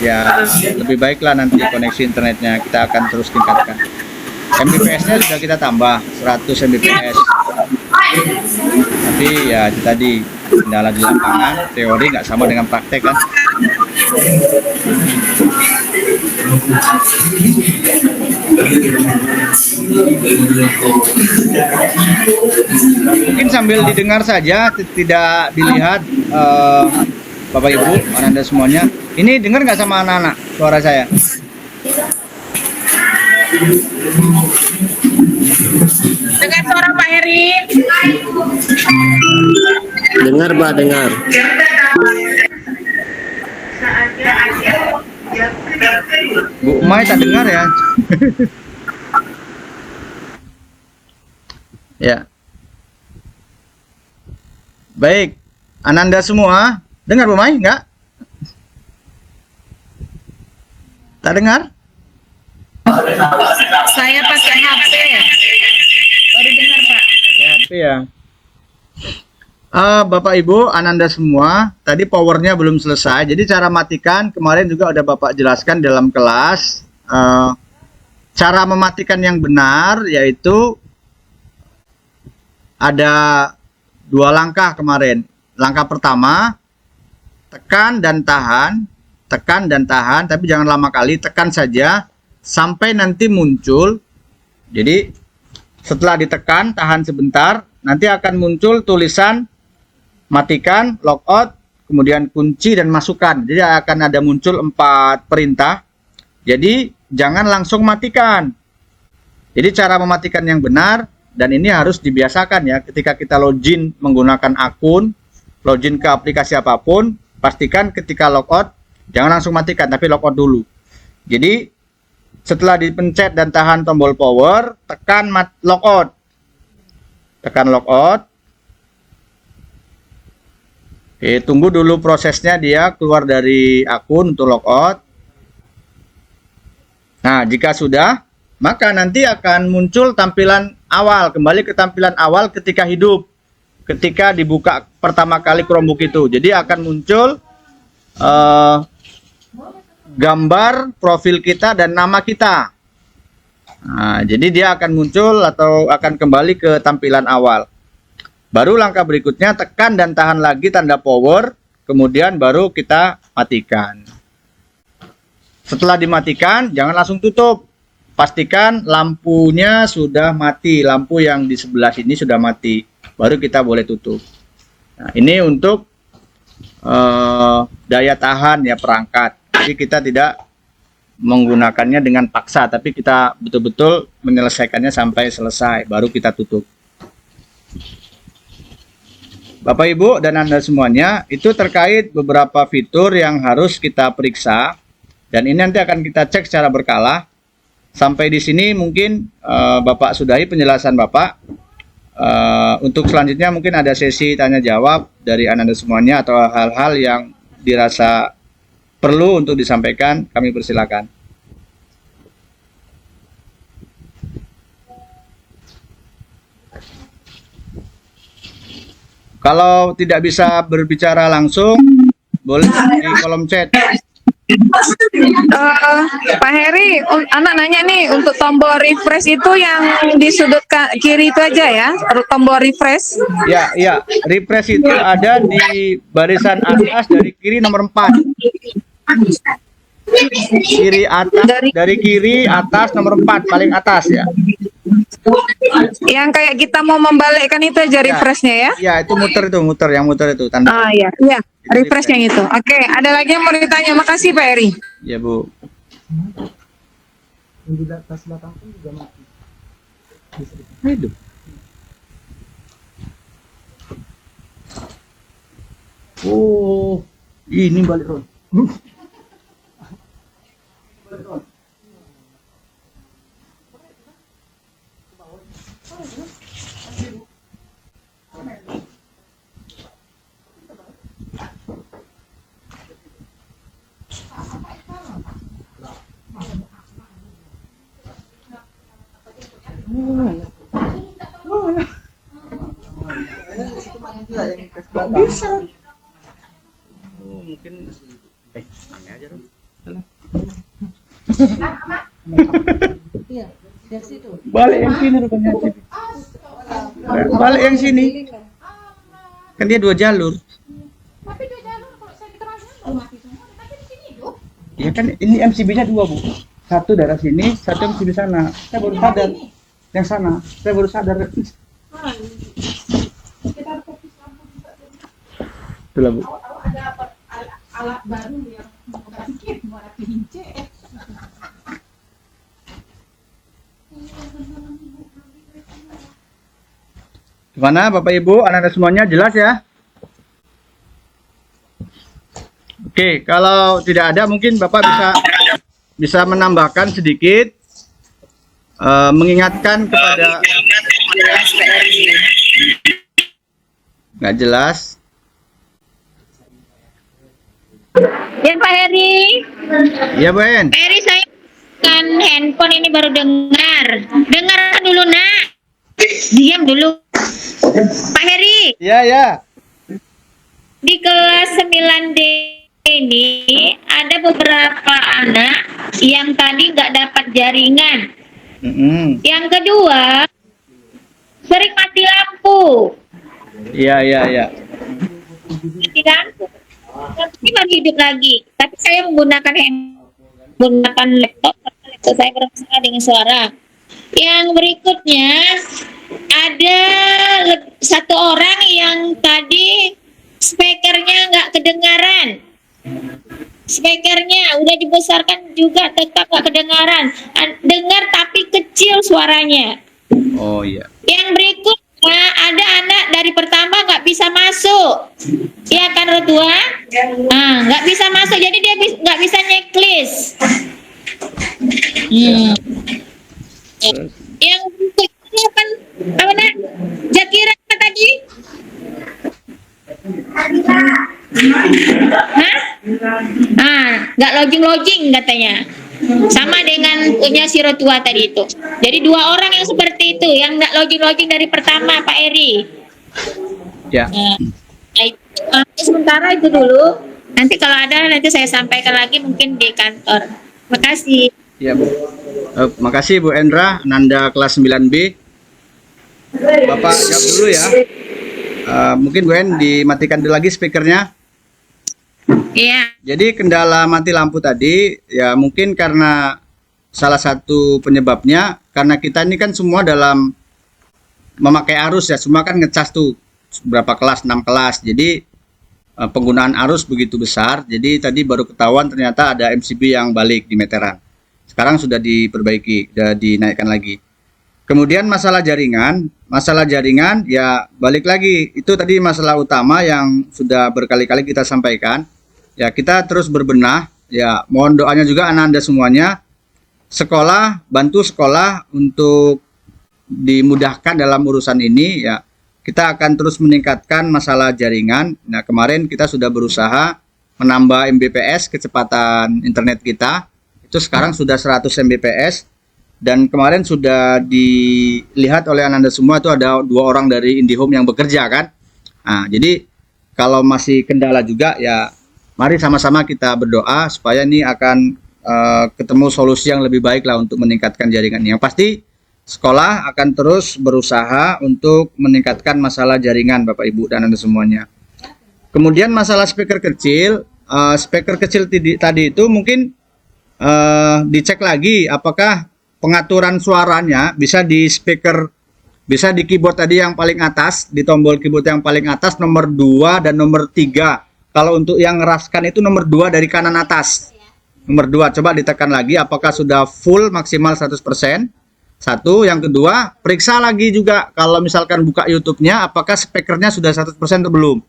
ya lebih baiklah nanti koneksi internetnya, kita akan terus tingkatkan. Mbps-nya sudah kita tambah 100 Mbps. Tapi ya itu tadi kendala di lapangan, teori nggak sama dengan praktek kan. Mungkin sambil didengar saja, tidak dilihat Bapak Ibu, Anda semuanya. Ini dengar nggak sama anak-anak suara saya? Dengan suara Pak Eri. Dengar, Pak, dengar. Bu Umay tak dengar ya? Ya. Baik, Ananda semua, dengar Bu Umay enggak? Tak dengar? Saya pakai HP. Baru dengar, Pak. HP ya. Bapak Ibu, Ananda semua, tadi powernya belum selesai. Jadi cara matikan kemarin juga udah Bapak jelaskan dalam kelas. Cara mematikan yang benar yaitu ada 2 langkah kemarin. Langkah pertama, tekan dan tahan, tapi jangan lama kali, tekan saja sampai nanti muncul. Jadi setelah ditekan, tahan sebentar, nanti akan muncul tulisan matikan, logout, kemudian kunci dan masukkan. Jadi akan ada muncul 4 perintah. Jadi jangan langsung matikan. Jadi cara mematikan yang benar, dan ini harus dibiasakan ya, ketika kita login menggunakan akun, login ke aplikasi apapun, pastikan ketika logout jangan langsung matikan, tapi logout dulu. Jadi setelah dipencet dan tahan tombol power, tekan logout. Tekan logout. Oke, tunggu dulu prosesnya dia keluar dari akun untuk logout. Nah, jika sudah, maka nanti akan muncul tampilan awal, kembali ke tampilan awal ketika hidup. Ketika dibuka pertama kali Chromebook itu. Jadi akan muncul gambar profil kita dan nama kita. Nah, jadi dia akan muncul atau akan kembali ke tampilan awal. Baru langkah berikutnya tekan dan tahan lagi tanda power, kemudian baru kita matikan. Setelah dimatikan, jangan langsung tutup. Pastikan lampunya sudah mati, lampu yang di sebelah sini sudah mati, baru kita boleh tutup. Nah, ini untuk daya tahan ya perangkat. Jadi kita tidak menggunakannya dengan paksa, tapi kita betul-betul menyelesaikannya sampai selesai, baru kita tutup. Bapak Ibu dan Anda semuanya, itu terkait beberapa fitur yang harus kita periksa, dan ini nanti akan kita cek secara berkala. Sampai di sini mungkin Bapak sudahi penjelasan Bapak. Untuk selanjutnya mungkin ada sesi tanya jawab dari Anda semuanya, atau hal-hal yang dirasa perlu untuk disampaikan, kami persilakan. Kalau tidak bisa berbicara langsung, boleh di kolom chat. Pak Heri, anak nanya nih, untuk tombol refresh itu yang di sudut kiri itu aja ya, tombol refresh. Ya, refresh itu ada di barisan atas dari kiri nomor 4. Kiri atas, dari kiri atas nomor 4, paling atas ya. Yang kayak kita mau membalikkan itu aja refreshnya ya? Ya, itu muter itu tanda. Iya, refresh yang itu. Oke, ada lagi yang mau ditanya? Makasih Pak Eri. Ya Bu. Hidup. Oh, ini balik Ron. Oh, mungkin ini aja dong. Balik yang sini rupanya. Balik yang sini. Kan dia 2 jalur. Tapi dua jalur kalau saya di kerajaan mati semua. Tapi di sini hidup. Ya kan ini MCB-nya 2, Bu. Satu daerah sini, satu MCB sana. Saya baru sadar. Yang sana, saya baru sadar. Itulah, Bu. Ada alat baru yang mau pince. Gimana Bapak Ibu, anak-anak semuanya jelas ya? Oke, kalau tidak ada mungkin Bapak bisa menambahkan sedikit, mengingatkan kepada Jelas Pak Eri. nggak jelas. Ya Pak Heri, Iya Bu En. Pak Heri saya kan handphone ini baru dengar. Dengarkan dulu nak. Diam dulu. Pak Heri, Iya ya. di kelas 9D ini ada beberapa anak yang tadi nggak dapat jaringan. Yang kedua, sering mati lampu. Iya iya iya. Mati lampu. Tapi baru hidup lagi. Tapi saya menggunakan laptop karena laptop saya bermasalah dengan suara. Yang berikutnya ada satu orang yang tadi speakernya nggak kedengaran. Speakernya udah dibesarkan juga tetap nggak kedengaran. Dengar tapi kecil suaranya. Oh iya. Yang berikutnya ada anak dari pertama nggak bisa masuk, ya kan Rotua? Nggak bisa masuk, jadi dia nggak bisa checklist. Yang berikutnya apa nak? Jakira apa tadi? Hah? Nggak loging katanya. Sama dengan punya si Rotua tadi itu. Jadi 2 orang yang seperti itu, yang nggak loging dari pertama Pak Eri. Ya. Sementara itu dulu. Nanti kalau ada nanti saya sampaikan lagi mungkin di kantor. Terima kasih. Ya Bu. Makasih Bu Endra, Nanda kelas 9B. Bapak jawab dulu ya. Mungkin Bu En dimatikan dulu lagi speakernya. Iya. Jadi kendala mati lampu tadi ya mungkin karena salah satu penyebabnya karena kita ini kan semua dalam memakai arus ya, semua kan ngecas tuh berapa kelas, 6 kelas. Jadi penggunaan arus begitu besar. Jadi tadi baru ketahuan ternyata ada MCB yang balik di meteran. Sekarang sudah diperbaiki, sudah dinaikkan lagi. Kemudian masalah jaringan ya balik lagi, itu tadi masalah utama yang sudah berkali-kali kita sampaikan. Ya kita terus berbenah, ya mohon doanya juga anak-anak semuanya. Sekolah, bantu sekolah untuk dimudahkan dalam urusan ini ya. Kita akan terus meningkatkan masalah jaringan. Nah kemarin kita sudah berusaha menambah Mbps kecepatan internet kita. Itu sekarang sudah 100 Mbps. Dan kemarin sudah dilihat oleh anak-anak semua itu ada 2 orang dari IndiHome yang bekerja kan. Nah, jadi kalau masih kendala juga ya mari sama-sama kita berdoa supaya ini akan ketemu solusi yang lebih baik lah untuk meningkatkan jaringan. Yang pasti sekolah akan terus berusaha untuk meningkatkan masalah jaringan Bapak Ibu dan Anda semuanya. Kemudian masalah speaker kecil tadi itu mungkin dicek lagi apakah pengaturan suaranya bisa di speaker, bisa di keyboard tadi yang paling atas, di tombol keyboard yang paling atas nomor 2 dan nomor 3. Kalau untuk yang ngeraskan itu nomor 2 dari kanan atas. Nomor 2 coba ditekan lagi apakah sudah full maksimal 100%. Satu, yang kedua periksa lagi juga kalau misalkan buka YouTube-nya apakah speakernya sudah 100% atau belum.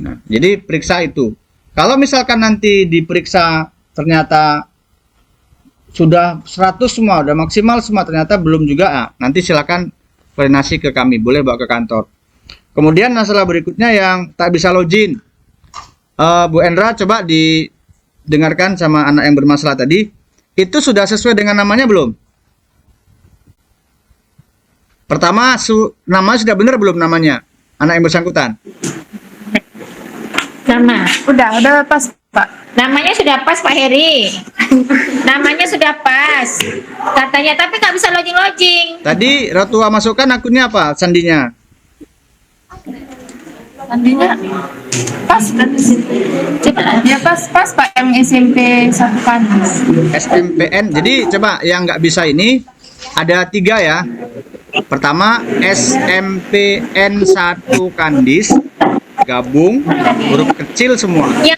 Nah, jadi periksa itu. Kalau misalkan nanti diperiksa ternyata sudah 100 semua, udah maksimal semua, ternyata belum juga, nanti silakan koordinasi ke kami, boleh bawa ke kantor. Kemudian masalah berikutnya yang tak bisa login. Bu Endra coba didengarkan sama anak yang bermasalah tadi, itu sudah sesuai dengan namanya belum? Pertama, nama sudah benar belum namanya? Anak yang bersangkutan. Nama. Udah pas Pak. Namanya sudah pas Pak Heri. Namanya sudah pas. Katanya tapi nggak bisa login. Tadi Rotua masukkan akunnya apa? Sandinya? Sandinya pas kan di situ. Coba. Ya pas Pak yang SMP 1 Kandis. SMPN. Jadi coba yang nggak bisa ini ada 3 ya. Pertama SMPN 1 Kandis, gabung huruf kecil semua. Ya.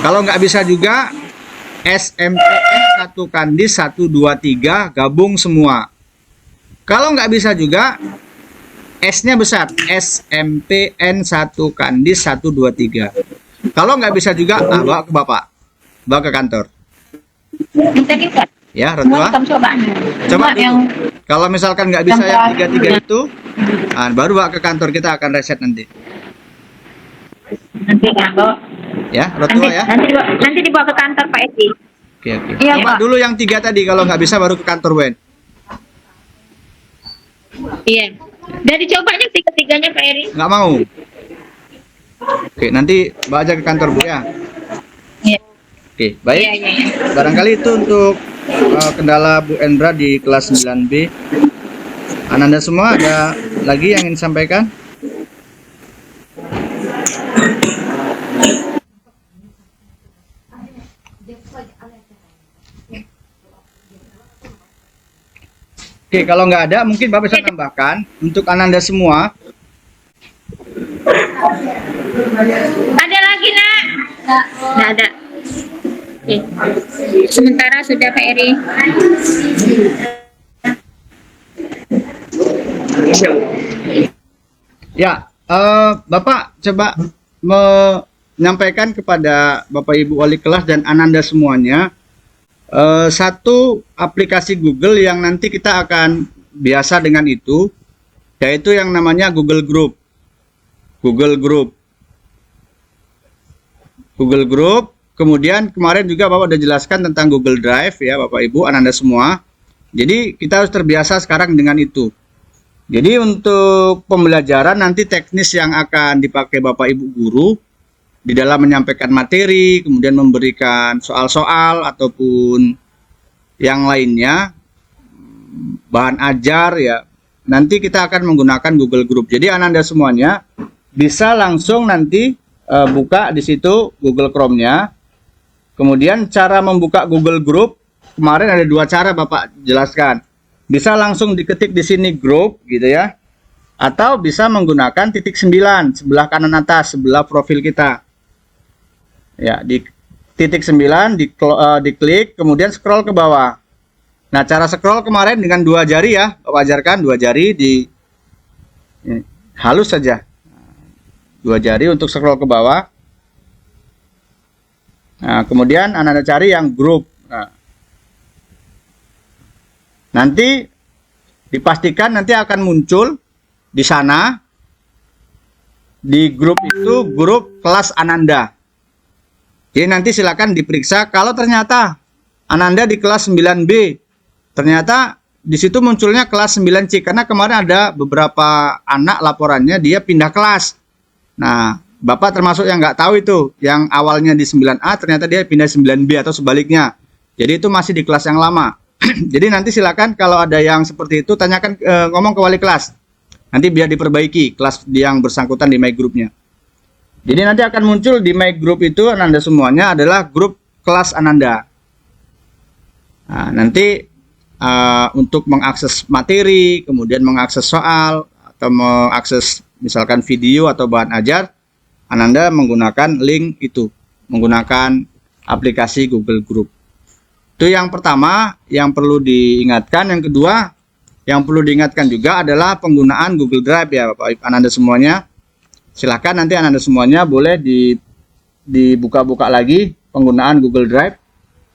Kalau nggak bisa juga SMPN 1 Kandis 1 2 3 gabung semua. Kalau nggak bisa juga S-nya besar, SMPN 1 Kandis 1 2 3. Kalau nggak bisa juga bawa ke Bapak, bawa ke kantor. Minta kita. Ya, Rotua. Coba Coba yang dulu. Kalau misalkan nggak bisa yang 3 itu, baru bawa ke kantor, kita akan reset nanti. nanti bawa. Ya, Rotua ya. Nanti dibawa ke kantor Pak Edi. Oke. Iya, Coba Pak. dulu yang 3 tadi, kalau nggak bisa baru ke kantor Wen. Iya. Dan dicobanya tiga-tiganya Pak Eri. Nggak mau. Oke, nanti bawa aja ke kantor Bu ya. Iya. Oke, baik. Iya. Barangkali itu untuk kendala Bu Endra di kelas 9B. Ananda semua ada lagi yang ingin disampaikan? Oke, kalau nggak ada, mungkin Bapak bisa tambahkan untuk Ananda semua. Ada lagi nak? Nggak ada. Oke. Sementara sudah Pak Eri. Ya, Bapak coba menyampaikan kepada Bapak Ibu wali kelas dan Ananda semuanya satu aplikasi Google yang nanti kita akan biasa dengan itu, yaitu yang namanya Google Group. Kemudian kemarin juga Bapak udah jelaskan tentang Google Drive ya Bapak Ibu, Ananda semua. Jadi kita harus terbiasa sekarang dengan itu. Jadi untuk pembelajaran nanti teknis yang akan dipakai Bapak Ibu guru di dalam menyampaikan materi, kemudian memberikan soal-soal ataupun yang lainnya, bahan ajar ya. Nanti kita akan menggunakan Google Group. Jadi Ananda semuanya bisa langsung nanti buka di situ Google Chrome-nya. Kemudian cara membuka Google Group kemarin ada 2 cara Bapak jelaskan. Bisa langsung diketik di sini group gitu ya. Atau bisa menggunakan titik 9 sebelah kanan atas, sebelah profil kita. Ya, di titik 9 diklik, kemudian scroll ke bawah. Nah, cara scroll kemarin dengan 2 jari ya, Bapak ajarkan 2 jari halus saja. 2 jari untuk scroll ke bawah. Nah, kemudian Anda cari yang grup. Nah, nanti dipastikan nanti akan muncul di sana di grup itu grup kelas Ananda. Jadi nanti silakan diperiksa kalau ternyata Ananda di kelas 9B, ternyata di situ munculnya kelas 9C karena kemarin ada beberapa anak laporannya dia pindah kelas. Nah, Bapak termasuk yang nggak tahu itu, yang awalnya di 9A ternyata dia pindah 9B atau sebaliknya. Jadi itu masih di kelas yang lama. Jadi nanti silakan kalau ada yang seperti itu tanyakan ngomong ke wali kelas. Nanti biar diperbaiki kelas yang bersangkutan di My Group-nya. Jadi nanti akan muncul di My Group itu Ananda semuanya adalah grup kelas Ananda. Nah, nanti untuk mengakses materi, kemudian mengakses soal atau mengakses misalkan video atau bahan ajar, Ananda menggunakan link itu, menggunakan aplikasi Google Group. Itu yang pertama yang perlu diingatkan. Yang kedua yang perlu diingatkan juga adalah penggunaan Google Drive ya Bapak Ananda semuanya. Silahkan nanti Ananda semuanya boleh dibuka-buka lagi penggunaan Google Drive.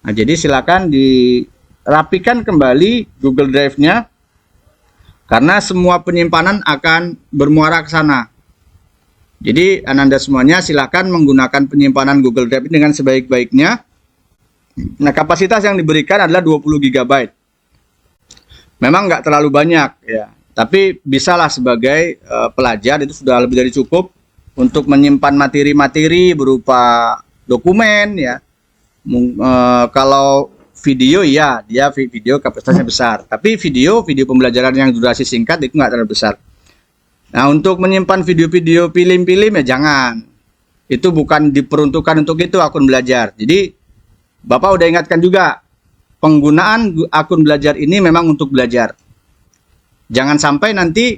Nah, jadi silakan dirapikan kembali Google Drive-nya karena semua penyimpanan akan bermuara ke sana. Jadi Ananda semuanya silakan menggunakan penyimpanan Google Drive dengan sebaik-baiknya. Nah, kapasitas yang diberikan adalah 20 GB. Memang nggak terlalu banyak ya, tapi bisalah sebagai pelajar itu sudah lebih dari cukup untuk menyimpan materi-materi berupa dokumen ya. Kalau video ya, dia video kapasitasnya besar, tapi video pembelajaran yang durasi singkat itu nggak terlalu besar. Nah, untuk menyimpan video-video film-film ya jangan. Itu bukan diperuntukkan untuk itu akun belajar. Jadi Bapak udah ingatkan juga, penggunaan akun belajar ini memang untuk belajar. Jangan sampai nanti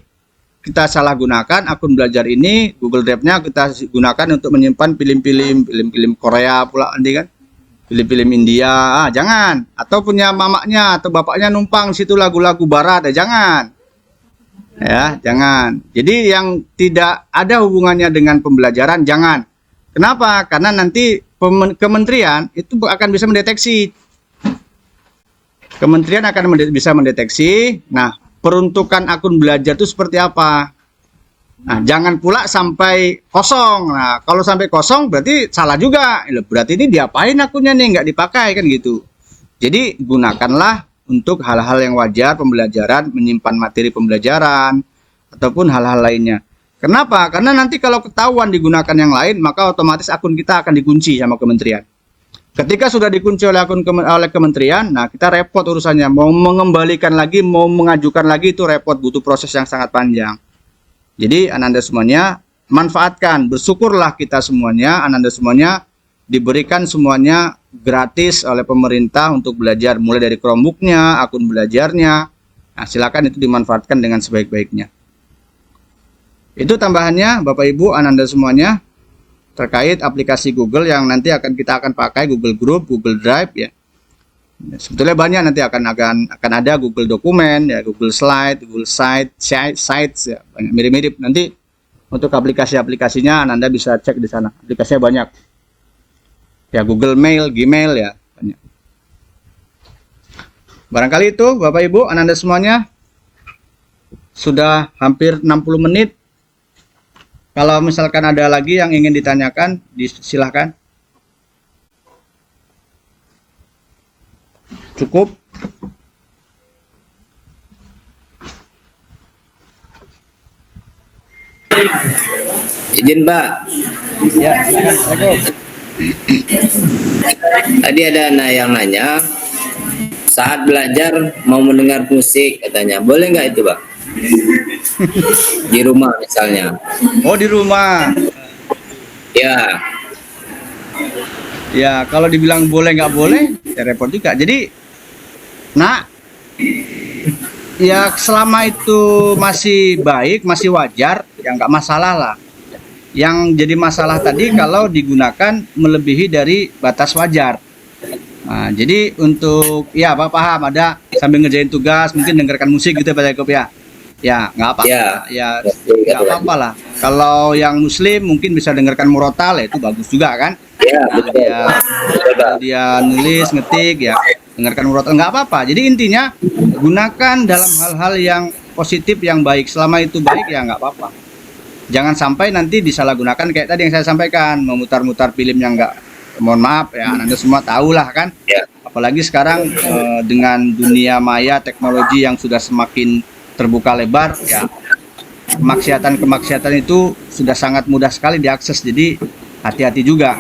kita salah gunakan akun belajar ini, Google Drive-nya kita gunakan untuk menyimpan film-film Korea pula nanti kan. Film-film India, jangan. Atau punya mamaknya atau bapaknya numpang situ lagu-lagu barat, jangan. Ya, jangan. Jadi yang tidak ada hubungannya dengan pembelajaran jangan. Kenapa? Karena nanti kementerian itu akan bisa mendeteksi. Kementerian akan bisa mendeteksi. Nah, peruntukan akun belajar itu seperti apa? Nah, jangan pula sampai kosong. Nah, kalau sampai kosong berarti salah juga. Berarti ini diapain akunnya nih, nggak dipakai kan gitu. Jadi gunakanlah untuk hal-hal yang wajar pembelajaran, menyimpan materi pembelajaran, ataupun hal-hal lainnya. Kenapa? Karena nanti kalau ketahuan digunakan yang lain, maka otomatis akun kita akan dikunci sama kementerian. Ketika sudah dikunci oleh oleh kementerian, nah kita repot urusannya. Mau mengembalikan lagi, mau mengajukan lagi itu repot, butuh proses yang sangat panjang. Jadi Ananda semuanya manfaatkan, bersyukurlah kita semuanya, Ananda semuanya diberikan semuanya gratis oleh pemerintah untuk belajar, mulai dari Chromebook-nya, akun belajarnya. Nah, silakan itu dimanfaatkan dengan sebaik-baiknya. Itu tambahannya Bapak Ibu Ananda semuanya terkait aplikasi Google yang nanti kita akan pakai, Google Group, Google Drive ya. Sebetulnya banyak nanti akan ada Google Dokumen ya, Google Slide, Google Sites ya, banyak mirip-mirip. Nanti untuk aplikasi-aplikasinya Anda bisa cek di sana. Aplikasinya banyak. Ya, Google Mail, Gmail ya, banyak. Barangkali itu Bapak Ibu Ananda semuanya sudah hampir 60 menit. Kalau misalkan ada lagi yang ingin ditanyakan, silahkan. Cukup. Izin Pak. Ya, silakan. Tadi ada yang nanya, saat belajar mau mendengar musik katanya, boleh nggak itu Pak? Di rumah misalnya. Oh, di rumah. Ya. Ya, kalau dibilang boleh nggak boleh, ya repot juga. Jadi, ya selama itu masih baik, masih wajar, ya nggak masalah lah. Yang jadi masalah tadi kalau digunakan melebihi dari batas wajar. Nah, jadi untuk, ya Pak paham, ada sambil ngerjain tugas, mungkin dengarkan musik gitu Pak Jacob ya. Ya, nggak apa-apa. Ya, nggak apa-apa lah. Kalau yang Muslim mungkin bisa dengarkan murotal, ya itu bagus juga kan. Ya, dia nulis, ngetik, ya dengarkan murotal, nggak apa-apa. Jadi intinya gunakan dalam hal-hal yang positif, yang baik. Selama itu baik ya nggak apa-apa. Jangan sampai nanti disalahgunakan kayak tadi yang saya sampaikan, memutar-mutar film yang nggak, mohon maaf ya, Anda semua tahu lah kan. Ya. Apalagi sekarang dengan dunia maya, teknologi yang sudah semakin terbuka lebar, ya kemaksiatan itu sudah sangat mudah sekali diakses. Jadi hati-hati juga.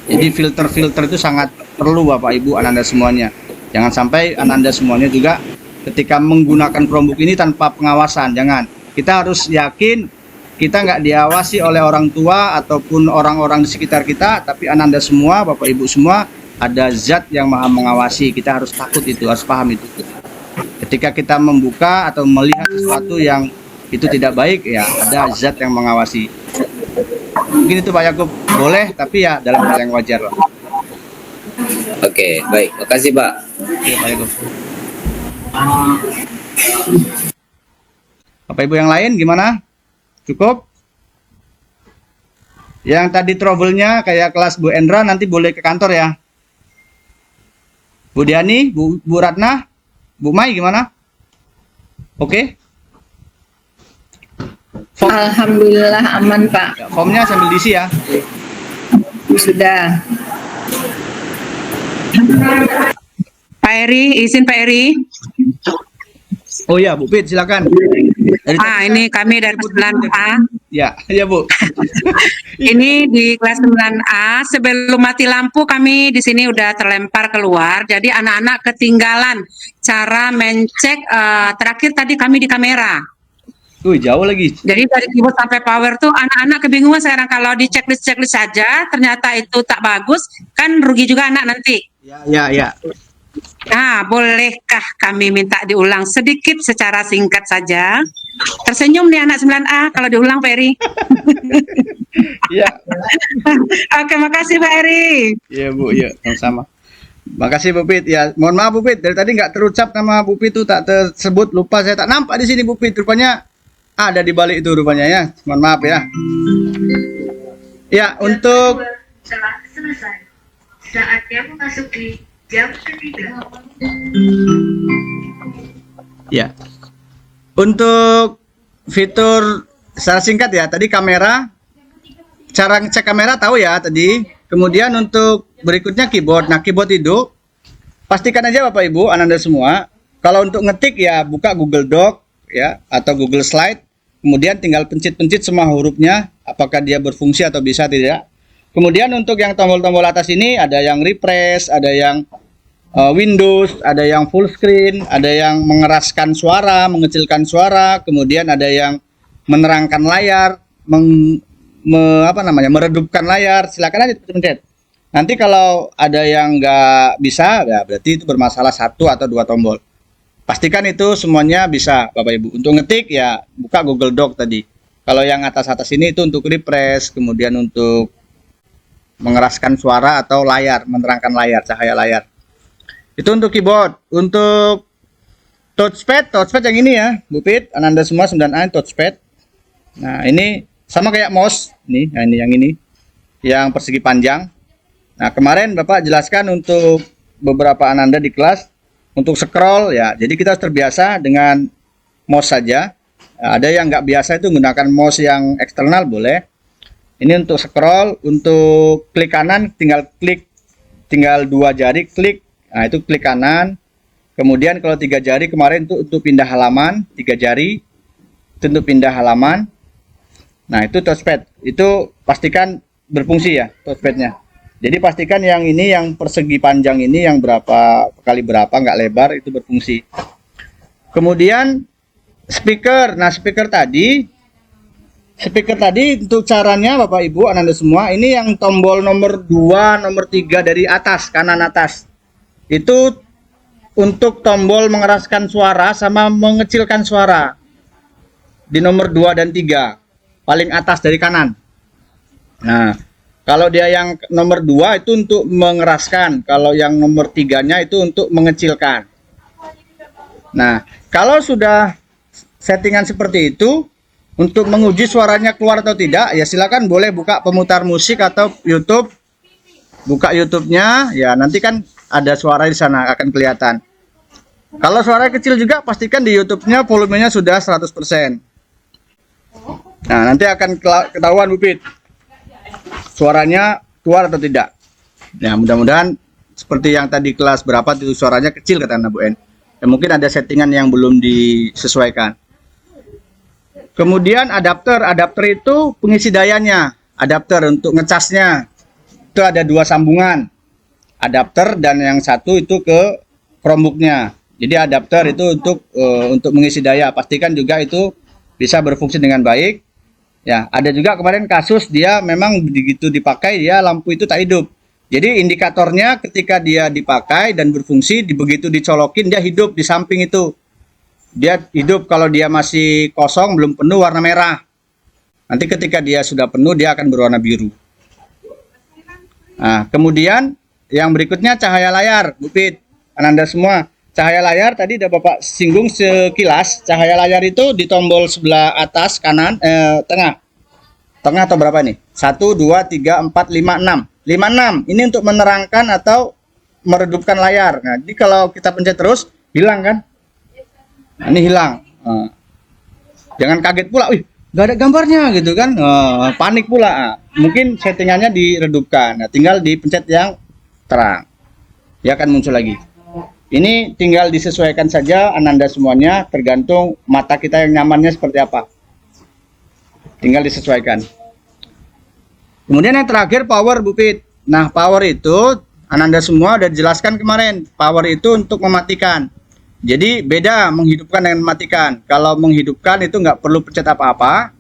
Jadi filter-filter itu sangat perlu Bapak Ibu Ananda semuanya. Jangan sampai Ananda semuanya juga ketika menggunakan Chromebook ini tanpa pengawasan. Jangan. Kita harus yakin kita nggak diawasi oleh orang tua ataupun orang-orang di sekitar kita, tapi Ananda semua, Bapak Ibu semua, ada zat yang maha mengawasi. Kita harus takut itu, harus paham itu. Ketika kita membuka atau melihat sesuatu yang itu tidak baik, ya ada zat yang mengawasi. Mungkin itu Pak Yakub, boleh, tapi ya dalam hal yang wajar lah. Oke, baik. Makasih Pak. Oke, Pak Yakub. Bapak Ibu yang lain gimana? Cukup? Yang tadi trouble-nya kayak kelas Bu Endra nanti boleh ke kantor ya. Bu Diani, Bu Ratna, Bu Mai gimana? Oke? Alhamdulillah aman Pak. Ya, formnya sambil diisi ya. Sudah. Pak Eri, izin Pak Eri. Oh ya, Bu Pit, silakan. Dari tadi Ini kami dari 9A. ya, ya Bu. Ini di kelas 9A, sebelum mati lampu kami di sini udah terlempar keluar. Jadi anak-anak ketinggalan cara mencek terakhir tadi kami di kamera. Wih, jauh lagi. Jadi dari keyboard sampai power tuh anak-anak kebingungan sekarang kalau di checklist saja ternyata itu tak bagus, kan rugi juga anak nanti. Ya. Nah, bolehkah kami minta diulang sedikit secara singkat saja? Tersenyum nih anak 9A kalau diulang Pak Eri. Iya. Oke, makasih Pak Eri. Iya Bu, iya sama-sama. Makasih Bu Pit. Ya, mohon maaf Bu Pit, dari tadi nggak terucap nama Bu Pit itu, tak tersebut, lupa saya tak nampak di sini Bu Pit. Rupanya ada di balik itu rupanya ya. Mohon maaf ya. Ya, untuk telah selesai. Saatnya memasuki jam ketiga. ya. Untuk fitur secara singkat ya, tadi kamera, cara ngecek kamera tahu ya tadi. Kemudian untuk berikutnya keyboard. Nah, keyboard itu pastikan aja Bapak Ibu, Ananda semua, kalau untuk ngetik ya buka Google Doc ya atau Google Slide, kemudian tinggal pencit-pencit semua hurufnya, apakah dia berfungsi atau bisa tidak. Kemudian untuk yang tombol-tombol atas ini ada yang refresh, ada yang Windows, ada yang full screen, ada yang mengeraskan suara, mengecilkan suara, kemudian ada yang menerangkan layar, meredupkan layar. Silakan aja pencet. Nanti kalau ada yang nggak bisa, ya berarti itu bermasalah 1 atau 2 tombol. Pastikan itu semuanya bisa, Bapak Ibu. Untuk ngetik ya buka Google Doc tadi. Kalau yang atas-atas ini itu untuk refresh, kemudian untuk mengeraskan suara atau layar, menerangkan layar, cahaya layar. Itu untuk keyboard. Untuk touchpad yang ini ya, Bu Pit, Ananda semua 9A touchpad. Nah, ini sama kayak mouse. Nih, nah ini yang persegi panjang. Nah, kemarin Bapak jelaskan untuk beberapa Ananda di kelas untuk scroll ya. Jadi kita harus terbiasa dengan mouse saja. Nah, ada yang nggak biasa itu menggunakan mouse yang eksternal boleh. Ini untuk scroll, untuk klik kanan tinggal 2 jari klik. Nah, itu klik kanan. Kemudian kalau 3 jari kemarin itu untuk pindah halaman, 3 jari itu untuk pindah halaman. Nah, itu touchpad. Itu pastikan berfungsi ya touchpadnya. Jadi pastikan yang ini, yang persegi panjang ini, yang berapa kali berapa, nggak lebar, itu berfungsi. Kemudian speaker. Nah, speaker tadi untuk caranya Bapak Ibu, Ananda semua, ini yang tombol nomor 2, nomor 3 dari atas, kanan atas. Itu untuk tombol mengeraskan suara sama mengecilkan suara. Di nomor 2 dan 3, paling atas dari kanan. Nah, kalau dia yang nomor 2 itu untuk mengeraskan, kalau yang nomor 3-nya itu untuk mengecilkan. Nah, kalau sudah settingan seperti itu, untuk menguji suaranya keluar atau tidak, ya silakan boleh buka pemutar musik atau YouTube. Buka YouTube-nya, ya nanti kan ada suara di sana akan kelihatan. Kalau suara kecil juga pastikan di YouTube-nya volumenya sudah 100%. Nah, nanti akan ketahuan Bu Pit suaranya keluar atau tidak. Ya, mudah-mudahan seperti yang tadi kelas berapa itu suaranya kecil kata Bu En. Ya, mungkin ada settingan yang belum disesuaikan. Kemudian adapter itu pengisi dayanya. Adapter untuk ngecasnya itu ada 2 sambungan. Adapter dan yang satu itu ke Chromebook-nya. Jadi adapter itu untuk mengisi daya. Pastikan juga itu bisa berfungsi dengan baik. Ya, ada juga kemarin kasus dia memang begitu dipakai dia lampu itu tak hidup. Jadi indikatornya ketika dia dipakai dan berfungsi, begitu dicolokin dia hidup di samping itu. Dia hidup kalau dia masih kosong belum penuh warna merah. Nanti ketika dia sudah penuh dia akan berwarna biru. Nah, kemudian yang berikutnya cahaya layar, Bu Pit, Ananda semua. Cahaya layar tadi udah Bapak singgung sekilas. Cahaya layar itu di tombol sebelah atas kanan, tengah atau berapa nih? 1, 2, 3, 4, 5, 6. 5, 6. Ini untuk menerangkan atau meredupkan layar. Nah, jadi kalau kita pencet terus hilang kan? Nah, ini hilang. Jangan kaget pula, wih, nggak ada gambarnya gitu kan? Panik pula. Mungkin settingannya diredupkan. Nah, tinggal dipencet yang terang. Dia akan muncul lagi. Ini tinggal disesuaikan saja Ananda semuanya, tergantung mata kita yang nyamannya seperti apa. Tinggal disesuaikan. Kemudian yang terakhir power Bu Pit. Nah, power itu Ananda semua udah dijelaskan kemarin. Power itu untuk mematikan. Jadi beda menghidupkan dengan mematikan. Kalau menghidupkan itu nggak perlu pencet apa-apa.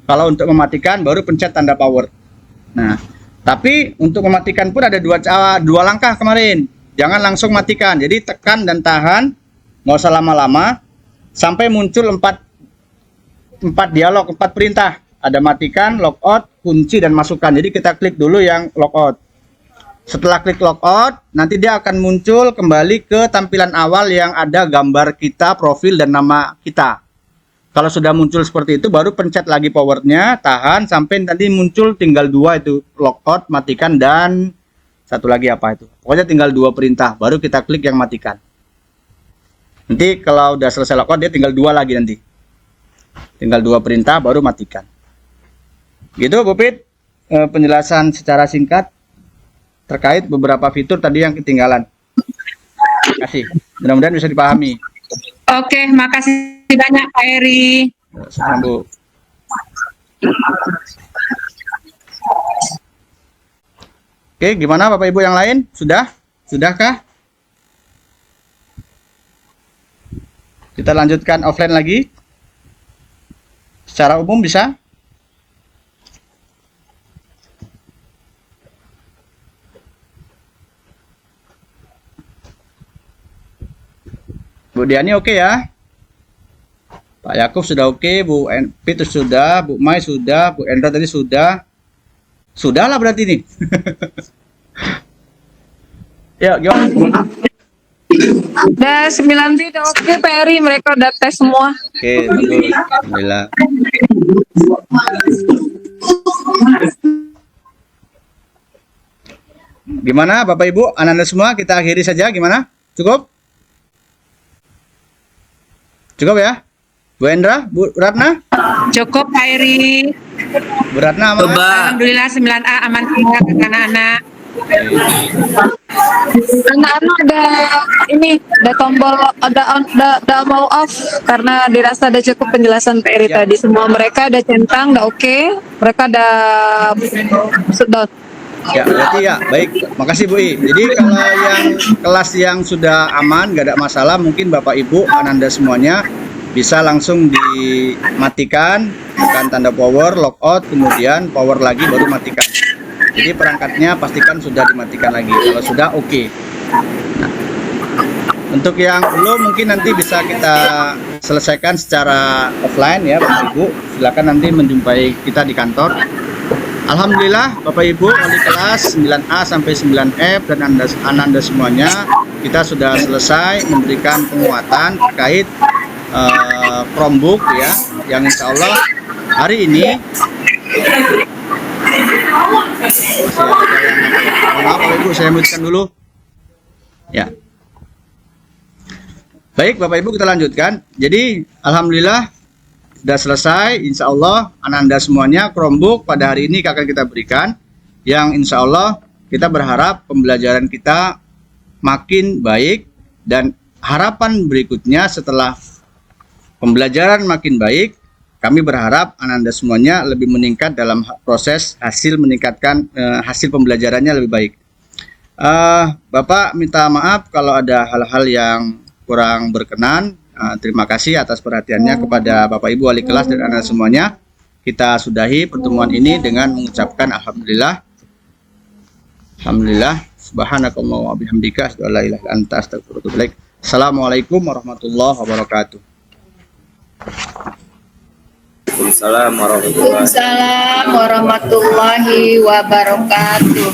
Kalau untuk mematikan baru pencet tanda power. Nah, tapi untuk mematikan pun ada dua langkah kemarin. Jangan langsung matikan. Jadi tekan dan tahan, nggak usah lama-lama, sampai muncul 4 dialog, 4 perintah. Ada matikan, logout, kunci, dan masukkan. Jadi kita klik dulu yang logout. Setelah klik logout, nanti dia akan muncul kembali ke tampilan awal yang ada gambar kita, profil, dan nama kita. Kalau sudah muncul seperti itu, baru pencet lagi powernya, tahan, sampai nanti muncul tinggal 2 itu, logout, matikan, dan satu lagi apa itu. Pokoknya tinggal 2 perintah, baru kita klik yang matikan. Nanti kalau udah selesai logout, dia tinggal 2 lagi nanti. Tinggal 2 perintah, baru matikan. Gitu Bu Pit, penjelasan secara singkat terkait beberapa fitur tadi yang ketinggalan. Terima kasih. Mudah-mudahan bisa dipahami. Oke, makasih banyak Pak Heri. Sama Bu. Oke, gimana Bapak Ibu yang lain? Sudah? Sudahkah? Kita lanjutkan offline lagi. Secara umum bisa? Bu Diani oke ya? Pak Yakub sudah oke, Bu Petrus sudah, Bu Mai sudah, Bu Endra tadi sudah. Sudahlah berarti ini. Ya, gimana? Udah 9 udah oke Pak Heri, mereka udah tes semua. Oke, bagus. Alhamdulillah. Gimana Bapak Ibu, Ananda semua, kita akhiri saja gimana? Cukup? Cukup ya? Bu Endra, Bu Ratna? Cukup Pak Heri. Bu Ratna aman? Alhamdulillah 9A aman semua anak-anak. Anak-anak ada ini, ada tombol, ada mau off karena dirasa ada cukup penjelasan Pak Heri tadi. Semua mereka ada centang, udah oke. Mereka ada sedot. Ya, berarti ya, baik. Makasih Bu I. Jadi kalau yang kelas yang sudah aman, gak ada masalah, mungkin Bapak Ibu, Ananda semuanya bisa langsung dimatikan, tekan tanda power, logout, kemudian power lagi baru matikan. Jadi perangkatnya pastikan sudah dimatikan lagi. Kalau sudah oke. Nah, untuk yang belum mungkin nanti bisa kita selesaikan secara offline ya Bapak Ibu. Silakan nanti menjumpai kita di kantor. Alhamdulillah Bapak Ibu wali kelas 9A sampai 9F dan Ananda semuanya, kita sudah selesai memberikan penguatan terkait Chromebook ya, yang insya Allah hari ini maaf Bapak Ibu, saya mutikan dulu ya. Baik Bapak Ibu, kita lanjutkan. Jadi alhamdulillah sudah selesai, insya Allah Ananda semuanya Chromebook pada hari ini akan kita berikan, yang insya Allah kita berharap pembelajaran kita makin baik, dan harapan berikutnya setelah pembelajaran makin baik, kami berharap Ananda semuanya lebih meningkat dalam proses hasil meningkatkan hasil pembelajarannya lebih baik. Bapak minta maaf kalau ada hal-hal yang kurang berkenan. Terima kasih atas perhatiannya kepada Bapak Ibu wali kelas dan Anda semuanya. Kita sudahi pertemuan ini dengan mengucapkan alhamdulillah. Alhamdulillah. Subhanakallah wa bihamdika asyhadu an la ilaha illa anta astaghfiruka wa atubu ilaik. Assalamualaikum warahmatullahi wabarakatuh. Waalaikumsalam warahmatullahi Waalaikumsalam warahmatullahi wabarakatuh.